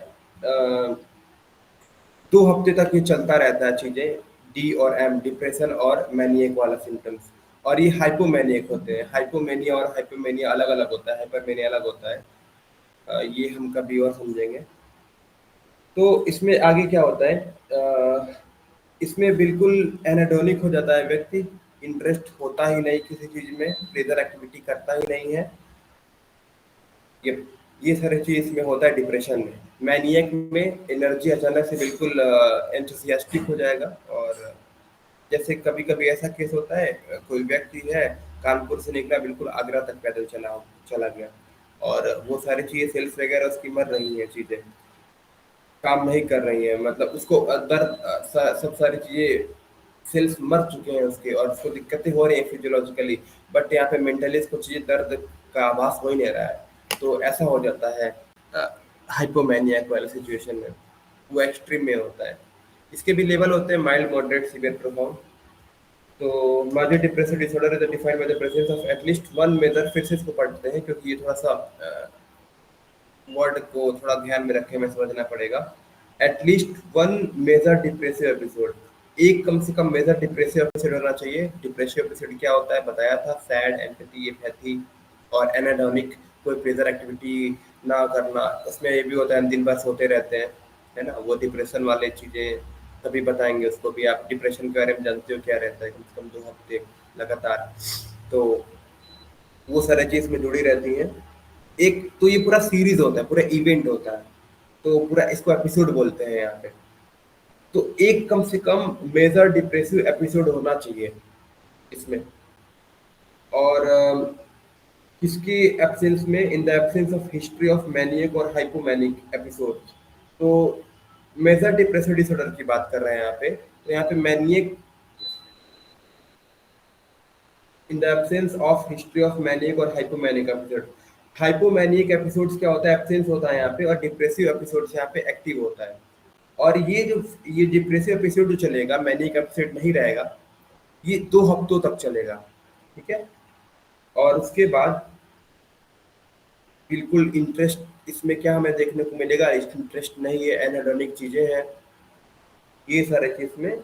2 हफ्ते तक ये चलता रहता है चीज़ें, डी और एम, डिप्रेशन और मैनियक वाला सिम्टम्स। और ये हाइपोमैनियक होते हैं। हाइपोमेनिया और हाइपोमेनिया अलग अलग होता है, हाइपरमेनिया अलग होता है। ये हम कभी और समझेंगे। तो इसमें आगे क्या होता है, इसमें बिल्कुल एनाडोनिक हो जाता है व्यक्ति, इंटरेस्ट होता ही नहीं किसी चीज़ में, प्लेजर एक्टिविटी करता ही नहीं है। ये सारी चीज़ इसमें होता है डिप्रेशन में। मैनियक में एनर्जी अचानक से बिल्कुल एंथुसियास्टिक हो जाएगा। और जैसे कभी कभी ऐसा केस होता है, कोई व्यक्ति है कानपुर से निकला, बिल्कुल आगरा तक पैदल चला गया, और वो सारी चीज़ें सेल्स वगैरह उसकी मर रही हैं, चीज़ें काम नहीं कर रही हैं, मतलब उसको दर्द सब सारी चीज़ें सेल्स मर चुके हैं उसके, और उसको दिक्कतें हो रही हैं फिजियोलॉजिकली, बट यहाँ पे मेंटली इसको चीज़ें दर्द का आभास हो ही नहीं रहा है। तो ऐसा हो जाता है हाइपोमैनियक वाले सिचुएशन में, वो एक्सट्रीम में होता है। इसके भी लेवल होते हैं, माइल्ड, मॉडरेट, सीवियर, प्रोफाउंड। तो major depressive disorder is defined by the presence of at least one major, फिर से इसको पढ़ते हैं क्योंकि ये थोड़ा सा वर्ड को थोड़ा ध्यान में रखे, हमें समझना पड़ेगा। At least one major depressive episode, एक कम से कम मेजर डिप्रेसिव एपिसोड होना चाहिए। डिप्रेसिव एपिसोड क्या होता है बताया था, सैड, एम्पैथी, एपैथी और एनाडोनिक, कोई प्लेजर एक्टिविटी ना करना। उसमें ये भी होता है दिन भर सोते रहते हैं, है ना, वो डिप्रेशन वाले चीज़ें तभी बताएंगे उसको भी। आप डिप्रेशन के बारे में जानते हो क्या रहता है, कम से कम 2 हफ्ते लगातार, तो वो सारी चीज़ में जुड़ी रहती हैं। एक तो ये पूरा सीरीज होता है, पूरा इवेंट होता है, तो पूरा इसको एपिसोड बोलते हैं यहाँ पे। तो एक कम से कम मेजर डिप्रेसिव एपिसोड होना चाहिए इसमें। और इसकी एब्सेंस में, in the absence of history of maniac और हाइपोमैनिक एपिसोड, तो मेजर डिप्रेसिव डिसऑर्डर की बात कर रहे हैं यहाँ पे। तो यहाँ पे maniac, in the absence of history of maniac और हाइपोमैनिक एपिसोड। हाइपोमैनिक एपिसोड्स क्या होता है, एब्सेंस होता है यहाँ पे, और डिप्रेसिव एपिसोड्स यहाँ पे एक्टिव होता है। और ये डिप्रेसिव एपिसोड जो चलेगा, मैनियक एपिसोड नहीं रहेगा, ये 2 हफ्तों तक चलेगा, ठीक है। और उसके बाद बिल्कुल इंटरेस्ट, इसमें क्या हमें देखने को मिलेगा, इंटरेस्ट नहीं है, एनाडोनिक चीजें हैं, ये सारे चीज में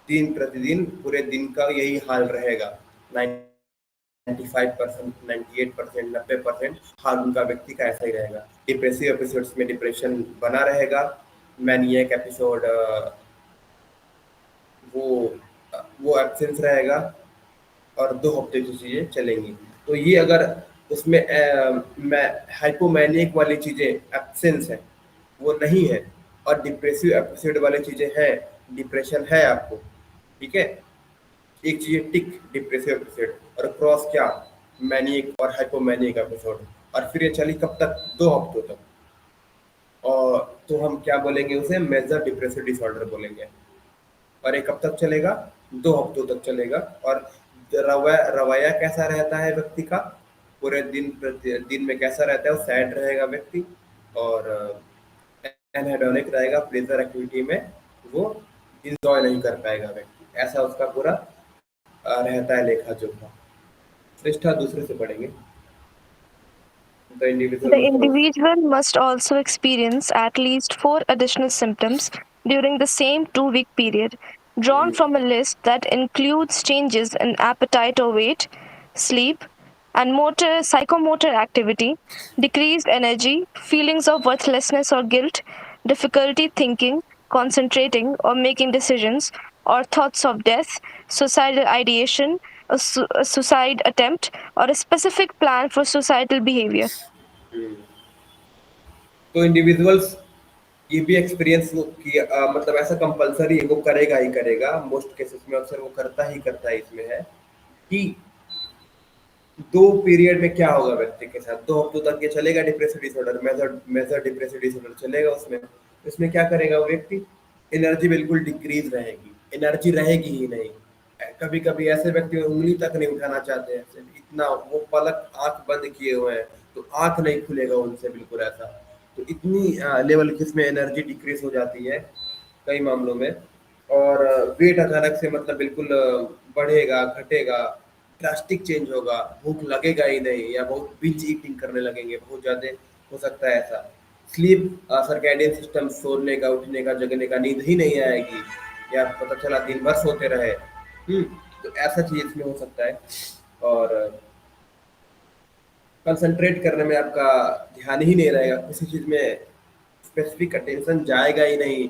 दिन प्रतिदिन पूरे दिन का यही हाल रहेगा। 95%, 98%, 90% हाल उनका व्यक्ति का ऐसा ही रहेगा। डिप्रेसिव एपिसोड्स में डिप्रेशन बना रहेगा, मैनियक एपिसोड वो एब्सेंस रहेगा, और 2 हफ्ते की चीज़ें चलेंगी। तो ये अगर उसमें हाइपोमैनिक वाली चीज़ें एब्सेंस है, वो नहीं है, और डिप्रेसिव एपिसोड वाले चीजें हैं, डिप्रेशन है आपको, ठीक है, एक चीज है टिक डिप्रेसिव एपिसोड, और क्रॉस क्या, मैनिक और हाइपोमैनिक एपिसोड, और फिर ये चली कब तक, 2 हफ्तों तक, और तो हम क्या बोलेंगे उसे, मेजर डिप्रेसिव डिसऑर्डर बोलेंगे। और ये कब तक चलेगा, 2 हफ्तों तक चलेगा। और रवैया कैसा रहता है व्यक्ति का, पूरे दिन में कैसा रहता है, वो सैड रहेगा व्यक्ति, और एनहेडोनिक रहेगा, प्लेजर एक्टिविटी में वो इंजॉय नहीं कर पाएगा व्यक्ति, ऐसा उसका पूरा रहता है लेखा जोखा। श्रेष्ठा दूसरे से पढ़ेंगे। The The individual. individual must also experience at least four additional symptoms during the same 2 week period, drawn from a list that includes changes in appetite or weight, sleep, and psychomotor activity, decreased energy, feelings of worthlessness or guilt, difficulty thinking, concentrating, or making decisions, or thoughts of death, suicidal ideation, a suicide attempt, or a specific plan for suicidal behavior. तो individuals ये भी experience वो किया, मतलब ऐसा compulsory है, वो करेगा ही करेगा, मोस्ट केसेस में अक्सर वो करता ही करता है, इसमें है कि 2 पीरियड में क्या होगा व्यक्ति के साथ, 2 हफ्तों तक ये चलेगा depressive disorder, major depressive disorder चलेगा उसमें। इसमें क्या करेगा वो व्यक्ति, एनर्जी बिल्कुल डिक्रीज रहेगी, एनर्जी रहेगी ही नहीं। कभी कभी ऐसे व्यक्ति उंगली तक नहीं उठाना चाहते हैं, इतना वो पलक आंख बंद किए हुए हैं, तो आंख नहीं खुलेगा उनसे बिल्कुल ऐसा। तो इतनी लेवल की इसमें एनर्जी डिक्रीज हो जाती है कई मामलों में। और वेट अचानक से मतलब बिल्कुल बढ़ेगा, घटेगा, ड्रास्टिक चेंज होगा, भूख लगेगा ही नहीं, या बहुत बिंज ईटिंग करने लगेंगे, बहुत ज्यादा हो सकता है ऐसा। स्लीप, सर्कैडियन सिस्टम, सोने का, उठने का, जगने का, नींद ही नहीं आएगी, या पता चला दिन भर सोते रहे। तो ऐसा चीज इसमें हो सकता है। और कंसंट्रेट करने में आपका ध्यान ही नहीं रहेगा, किसी चीज में स्पेसिफिक अटेंशन जाएगा ही नहीं,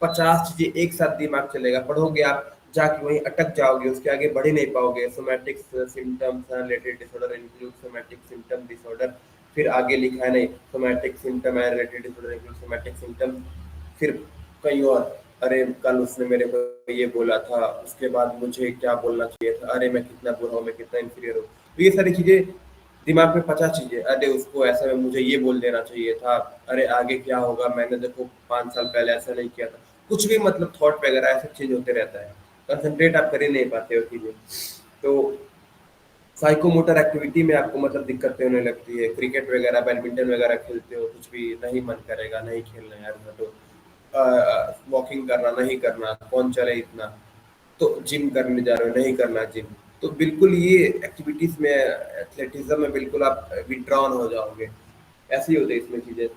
50 चीजें एक साथ दिमाग चलेगा, पढ़ोगे आप जाके वहीं अटक जाओगे, उसके आगे बढ़ ही नहीं पाओगे। Somatic symptoms related disorder include somatic symptom disorder, फिर आगे लिखा है नहीं, somatic symptom related disorder include somatic symptom, फिर कहीं और, अरे कल उसने मेरे को ये बोला था, उसके बाद मुझे क्या बोलना चाहिए था, अरे मैं कितना बुरा हूँ, मैं कितना इंफीरियर हूँ। तो ये सारी चीजें दिमाग में 50 चीजें, अरे उसको ऐसा में मुझे ये बोल देना चाहिए था, अरे आगे क्या होगा, मैंने देखो 5 साल पहले ऐसा नहीं किया था, कुछ भी मतलब थॉट वगैरह ऐसे चेंज होते रहता है, कंसंट्रेट आप कर ही नहीं पाते हो चीजें। तो साइकोमोटर एक्टिविटी में आपको मतलब दिक्कतें होने लगती है, क्रिकेट वगैरह, बैडमिंटन वगैरह खेलते हो, कुछ भी नहीं मन करेगा, नहीं खेलना यार, हटो। वॉकिंग करना नहीं करना, कौन चले इतना, तो जिम करने जा रहे हो, नहीं करना जिम। तो बिल्कुल ये एक्टिविटीज में, एथलेटिज्म में बिल्कुल आप विड्रॉन हो जाओगे, ऐसे ही होते इसमें चीजें,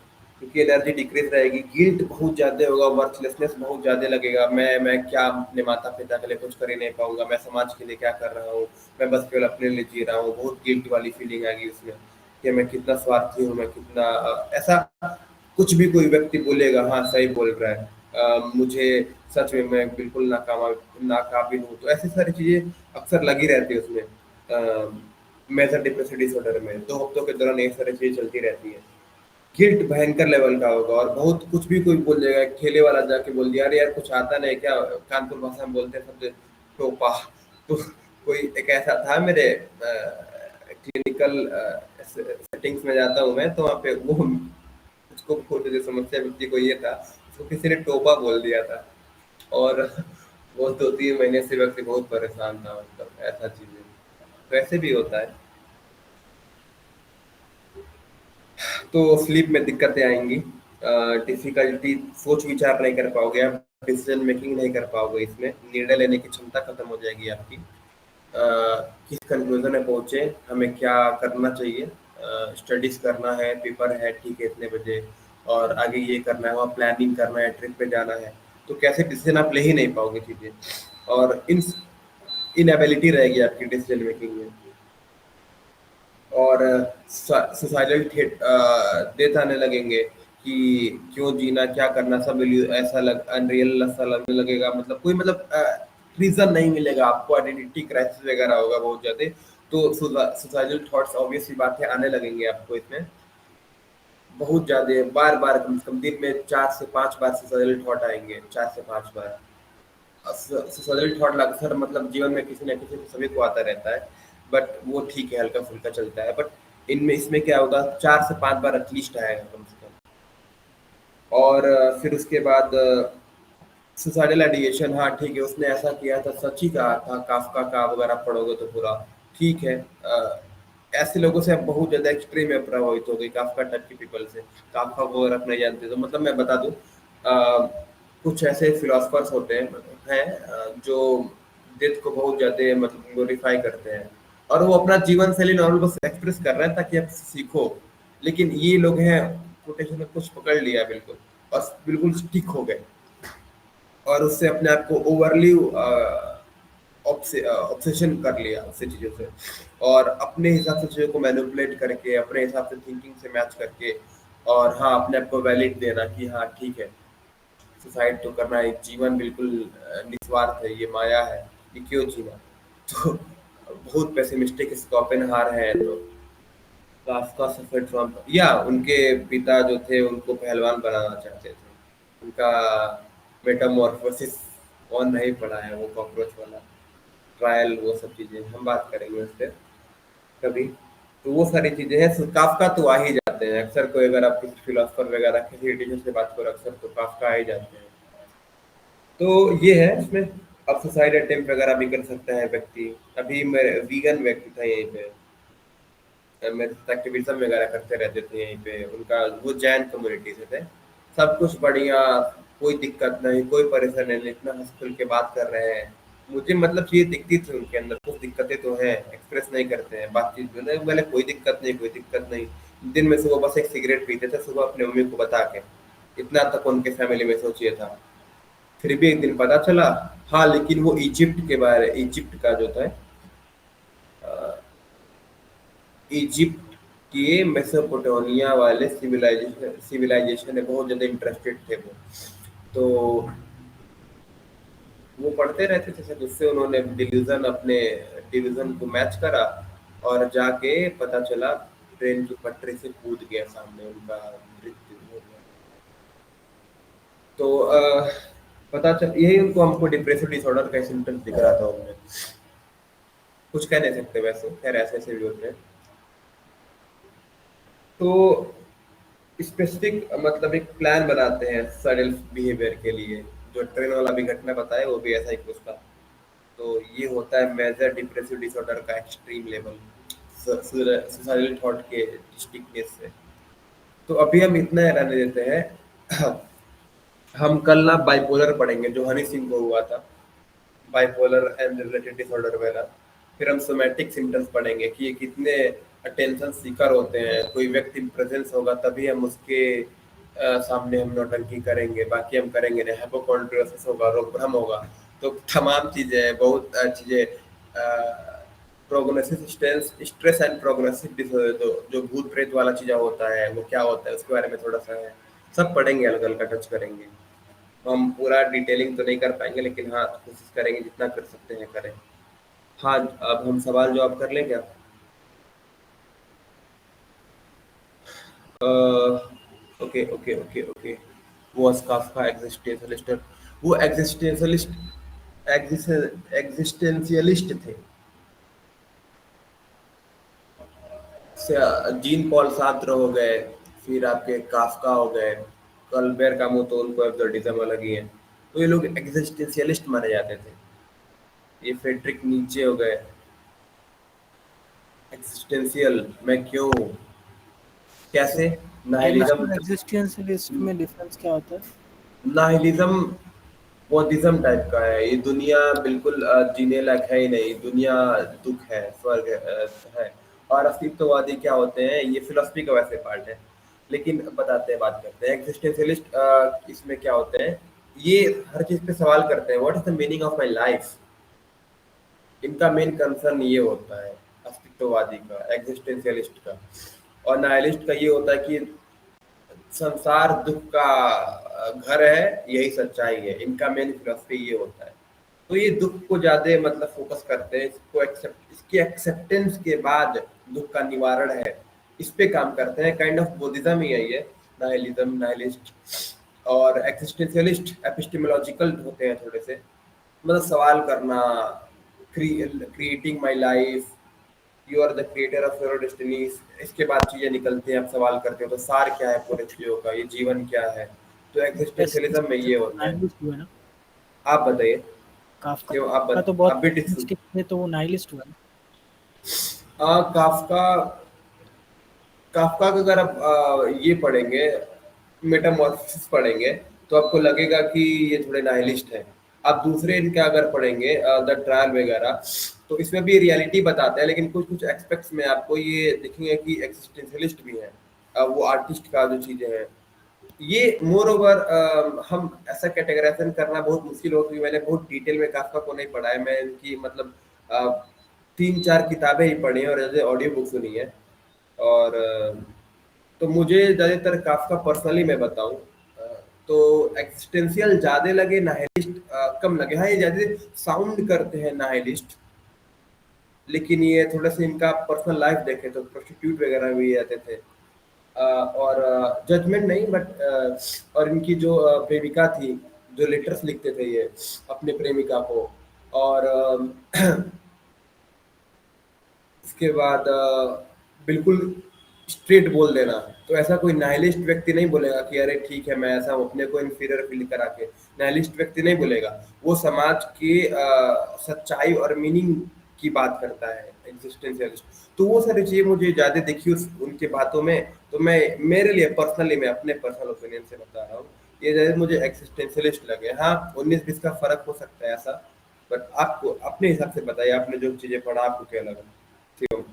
क्योंकि एनर्जी डिक्रीज रहेगी, गिल्ट बहुत ज्यादा होगा, वर्थलेसनेस बहुत ज्यादा लगेगा, मैं क्या अपने माता पिता के लिए कुछ कर ही नहीं पाऊंगा, मैं समाज के लिए क्या कर रहा हूँ, मैं बस केवल अपने लिए जी रहा हूँ, बहुत गिल्ट वाली फीलिंग आएगी उसमें, कि मैं कितना स्वार्थी हूँ, मैं कितना ऐसा कुछ भी कोई व्यक्ति बोलेगा, हाँ सही बोल रहा है, मुझे सच में मैं बिल्कुल नाकाबिल हूँ, तो ऐसी सारी चीजें अक्सर लगी रहती है उसमें। मेजर डिप्रेसिव डिसऑर्डर में 2 हफ्तों के दौरान ये सारी चीजें चलती रहती है। गिल्ट भयंकर लेवल का होगा, और बहुत कुछ भी कोई बोल देगा, ठेले वाला जाके बोल दिया, अरे यार कुछ आता नहीं क्या, कानपुर भाषा में बोलते हैं शब्द टोपा। तो कोई एक ऐसा था, मेरे क्लिनिकल सेटिंग्स में जाता हूँ मैं, तो वहाँ पे वो उसको बहुत जो समस्या व्यक्ति को ये था, उसको किसी ने टोपा बोल दिया था, और वो 2-3 महीने से व्यक्ति बहुत परेशान था, मतलब ऐसा चीजें तो ऐसे भी होता है। तो स्लीप में दिक्कतें आएंगी, डिफिकल्टी, सोच विचार नहीं कर पाओगे आप, डिसीजन मेकिंग नहीं कर पाओगे, इसमें निर्णय लेने की क्षमता खत्म हो जाएगी आपकी। किस कंक्लूजन में पहुंचे, हमें क्या करना चाहिए, स्टडीज करना है, पेपर है, ठीक है इतने बजे, और आगे ये करना है, वहाँ प्लानिंग करना है, ट्रिप पे जाना है, तो कैसे डिसीजन आप ले ही नहीं पाओगे चीजें, और इनएबिलिटी रहेगी आपकी डिसीजन मेकिंग में। और सुसाइडल डेथ आने लगेंगे कि क्यों जीना, क्या करना, सब ऐसा अनरियल सा लगने लगेगा, मतलब कोई मतलब रीजन नहीं मिलेगा आपको, आइडेंटिटी क्राइसिस वगैरह होगा बहुत ज्यादा। तो सुसाइडल थॉट्स ऑब्वियस सी बात है आने लगेंगे आपको इसमें। बहुत ज़्यादा बार बार, कम से कम दिन में 4 से 5 बार सुसाइडल थॉट आएंगे, 4 से 5 बार। सुसाइडल थॉट अक्सर मतलब जीवन में किसी न किसी सभी को आता रहता है, बट वो ठीक है, हल्का फुल्का चलता है। बट इनमें इसमें क्या होगा, 4 से 5 बार एटलीस्ट आएगा कम से कम। और फिर उसके बाद सुसाइडल आइडिएशन, हाँ ठीक है, उसने ऐसा किया था, सच ही कहा था, काफका का वगैरह पढ़ोगे तो पूरा ठीक है। ऐसे लोगों से आप बहुत ज्यादा एक्सट्रीम में प्रभावित हो गई, काफका टाइप के पीपल से। काफका को अगर आप नहीं जानते तो मतलब मैं बता दूं, कुछ ऐसे फिलोसफर्स होते हैं जो डेथ को बहुत ज्यादा मतलब ग्लोरीफाई करते हैं, और वो अपना जीवन शैली नॉर्मल बस एक्सप्रेस कर रहे हैं ताकि आप सीखो। लेकिन ये लोग हैं, कोटेशन में कुछ पकड़ लिया बिल्कुल, और बिल्कुल स्टिक हो गए, और उससे अपने आप को ओवरली ऑब्सेशन कर लिया उससे चीज़ों से, और अपने हिसाब से चीज़ों को मैनिपुलेट करके, अपने हिसाब से थिंकिंग से मैच करके, और हाँ अपने आप को वैलिड देना कि हाँ ठीक है, सुसाइड तो करना है, जीवन बिल्कुल निस्वार्थ है, ये माया है, ये क्यों जीना। तो बहुत पेसिमिस्टिक स्कोपेनहार है, तो काफका सफर्ड फ्रॉम, या उनके पिता जो थे उनको पहलवान बनाना चाहते थे, उनका मेटामॉर्फोसिस कौन नहीं पढ़ा है, वो कॉकरोच वाला ट्रायल, वो सब चीजें हम बात करेंगे उस पर कभी। तो वो सारी चीजें हैं, काफका तो आ ही जाते हैं अक्सर, कोई अगर आप किसी फिलोसफर वगैरह किसी टीचर से बात करो अक्सर तो काफका आ ही जाते हैं। तो ये है इसमें। अब सुसाइड अटेम्प्ट वगैरह भी कर सकता है व्यक्ति। अभी मेरे वीगन व्यक्ति था यहीं पे, एक्टिविज्म वगैरह करते रहते थे यहीं पे, उनका वो जैन कम्युनिटी से थे, सब कुछ बढ़िया, कोई दिक्कत नहीं, कोई परेशानी नहीं, इतना हंस खुल के बात कर रहे हैं। मुझे मतलब चीज़ दिखती थी उनके अंदर, कुछ दिक्कतें तो हैं, एक्सप्रेस नहीं करते हैं, बातचीत में बोले कोई दिक्कत नहीं, कोई दिक्कत नहीं। दिन में सुबह बस एक सिगरेट पीते थे सुबह अपनी मम्मी को बता के, इतना तक उनके फैमिली में सोचिए था। फिर भी एक दिन पता चला, हाँ लेकिन वो इजिप्ट का जो था, इजिप्ट के मेसोपोटामिया वाले सिविलाइजेशन में बहुत ज़्यादा इंटरेस्टेड थे वो। तो वो पढ़ते रहते थे सर, जिससे उन्होंने डिवीजन को मैच करा, और जाके पता चला ट्रेन की पटरी से कूद गया, सामने उनका मृत्यु हो गया। तो पता चल यही उनको, हमको डिप्रेसिव डिसऑर्डर का सिम्टम्स दिख रहा था उनमें। कुछ कह नहीं सकते वैसे, खैर ऐसे ऐसे भी होते हैं। तो स्पेसिफिक मतलब एक प्लान बनाते हैं सडल बिहेवियर के लिए, जो ट्रेन वाला भी घटना बताया वो भी ऐसा ही कुछ था। तो ये होता है मेजर डिप्रेसिव डिसऑर्डर का एक्सट्रीम लेवल, सुसाइडल थॉट के स्टिकनेस से। तो अभी हम इतना रहने देते हैं। हम कल ना बाइपोलर पढ़ेंगे, जो हनी सिंह को हुआ था, बाइपोलर एंड रिलेटेड डिसऑर्डर वगैरह। फिर हम सोमैटिक सिम्टम्स पढ़ेंगे कि ये कितने अटेंशन सीकर होते हैं, कोई व्यक्ति प्रेजेंस होगा तभी हम उसके सामने हम नौटंकी करेंगे, बाकी हम करेंगे नहीं। हाइपोकॉन्ड्रियोसिस होगा, रोग भ्रम होगा, तो तमाम चीज़ें हैं, बहुत चीज़ें। Prognosis stress and prognosis disorder, तो जो भूत प्रेत वाला चीज़ें होता है वो क्या होता है उसके बारे में थोड़ा सा है, सब पढ़ेंगे, अलग अलग टच करेंगे। हम पूरा डिटेलिंग तो नहीं कर पाएंगे, लेकिन हाँ कोशिश करेंगे जितना कर सकते हैं करें। हाँ, अब हम सवाल जवाब कर लें क्या? Okay okay okay okay. वो काफका एग्जिस्टेंशियलिस्ट, वो एग्जिस्टेंशियलिस्ट थे। जीन पॉल सार्त्र हो गए, फिर आपके काफका हो गए, कल्बेर कामू, तो उनको एब्सर्डिज्म अलग ही है। तो ये लोग एग्जिस्टेंशियलिस्ट माने जाते थे। ये फ्रेडरिक नीचे हो गए, एक्सिस्टेंशियल, मैं क्यों हूँ, कैसे, एलिस्ट नाहिलिज्म। और एग्जिस्टेंशियलिस्ट में डिफरेंस क्या होता है? नाहिलिज्म बौद्धिज्म टाइप का है, ये दुनिया बिल्कुल जीने लायक है ही नहीं, दुनिया दुख है, स्वर्ग है। और अस्तित्ववादी क्या होते हैं, ये फिलोसफी का वैसे पार्ट है, लेकिन बताते हैं, बात करते हैं। एग्जिस्टेंशियलिस्ट इसमें क्या होते हैं, ये हर चीज पे सवाल करते हैं, what is the meaning of my life. इनका मेन कंसर्न ये होता है अस्तित्ववादी का, एग्जिस्टेंशियलिस्ट का। और नाइलिस्ट का ये होता है कि संसार दुख का घर है, यही सच्चाई है। इनका मेन फिलोसफी ये होता है। तो ये दुख को ज्यादा मतलब फोकस करते हैं, इसको एक्सेप्ट, इसकी एक्सेप्टेंस के बाद दुख का निवारण है, इस पे काम करते हैं। काइंड ऑफ बुद्धिज्म ही है ये, नाइलिज्म, नाइलिस्ट। और एक्सिस्टेंशियलिस्ट एपिस्टेमोलॉजिकल होते हैं थोड़े से, मतलब सवाल करना, creating my life, you are the creator of your destiny. इसके बाद चीजें निकलती हैं, आप सवाल करते हो तो सार क्या है पूरे चीजों का, ये जीवन क्या है। तो एक्सिस्टेंशियलिज्म में ये होता है। नाइलिस्ट हुआ ना। आप बताइए, काफका क्यों का तो बहुत आप भी optimistic थे, तो वो नाइलिस्ट हुआ ना। काफका, काफका का अगर आप ये पढ़ेंगे, मेटामॉर्फोसिस पढ़ेंगे, तो आपको लगेगा कि ये थोड़े नाइलिस्ट हैं। आप दूसरे इनके अगर पढ़ेंगे द ट्रायल वगैरह, तो इसमें भी रियलिटी बताते हैं, लेकिन कुछ कुछ एस्पेक्ट्स में आपको ये दिखेंगे कि एक्सिस्टेंशियलिस्ट भी हैं। वो आर्टिस्ट का जो चीजें हैं, ये मोर ओवर हम ऐसा कैटेगराइजेशन करना बहुत मुश्किल हो, क्योंकि मैंने बहुत डिटेल में काफका को नहीं पढ़ा है। मैं इनकी मतलब 3-4 किताबें ही पढ़ी हैं और जैसे ऑडियो बुक सुनी है। और तो मुझे ज़्यादातर काफका पर्सनली मैं बताऊं, तो एक्सिस्टेंशियल ज़्यादा लगे, नाहिलिस्ट कम लगे। हाँ, ये ज़्यादा साउंड करते हैं नाहिलिस्ट, लेकिन ये थोड़ा सा इनका पर्सनल लाइफ देखे तो प्रोस्टिट्यूट वगैरह भी रहते थे। और जजमेंट नहीं, बट और इनकी जो प्रेमिका थी, जो लेटर्स लिखते थे ये अपने प्रेमिका को। और इसके बाद बिल्कुल स्ट्रेट बोल देना। तो ऐसा कोई नाइलिस्ट व्यक्ति नहीं बोलेगा कि अरे ठीक है मैं ऐसा हूं, अपने को इन्फीरियर फील करा के। नाइलिस्ट व्यक्ति नहीं बोलेगा, वो समाज के सच्चाई और मीनिंग की बात करता है, एग्जिस्टेंशियलिस्ट। तो वो सारी चीजें मुझे ज्यादा दिखी उनके बातों में। तो मैं, मेरे लिए पर्सनली, मैं अपने पर्सनल ओपिनियन से बता रहा हूँ, ये ज्यादा मुझे एक्सिस्टेंशियलिस्ट लगे। हाँ, 19-20 का फर्क हो सकता है ऐसा, बट आपको अपने हिसाब से बताइए, आपने जो चीजें पढ़ा आपको क्या लगा। ठीक है।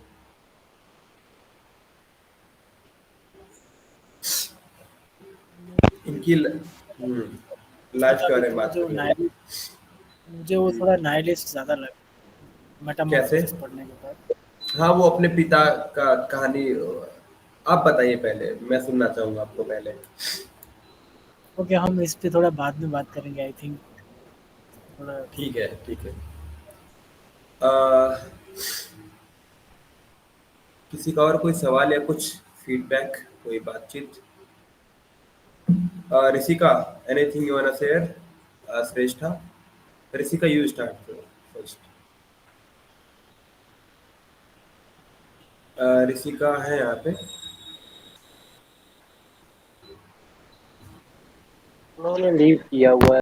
इनकी लाइफ के बारे में बात जो करेंगे। नाइलिस्ट, मुझे वो थोड़ा नाइलिस्ट ज्यादा लगा कैसे? मेटामॉर्फोसिस पढ़ने के बाद। हाँ, वो अपने पिता का कहानी। आप बताइए पहले, मैं सुनना चाहूंगा आपको पहले। ओके, हम इस पे थोड़ा बाद में बात करेंगे, आई थिंक थोड़ा। ठीक है, ठीक है। अ, किसी का और कोई सवाल या कुछ फीडबैक, कोई बातचीत? Rishika, anything you want to share? Shreshtha, Rishika, you start first. Rishika है यहाँ पे? उन्होंने लीव किया हुआ है।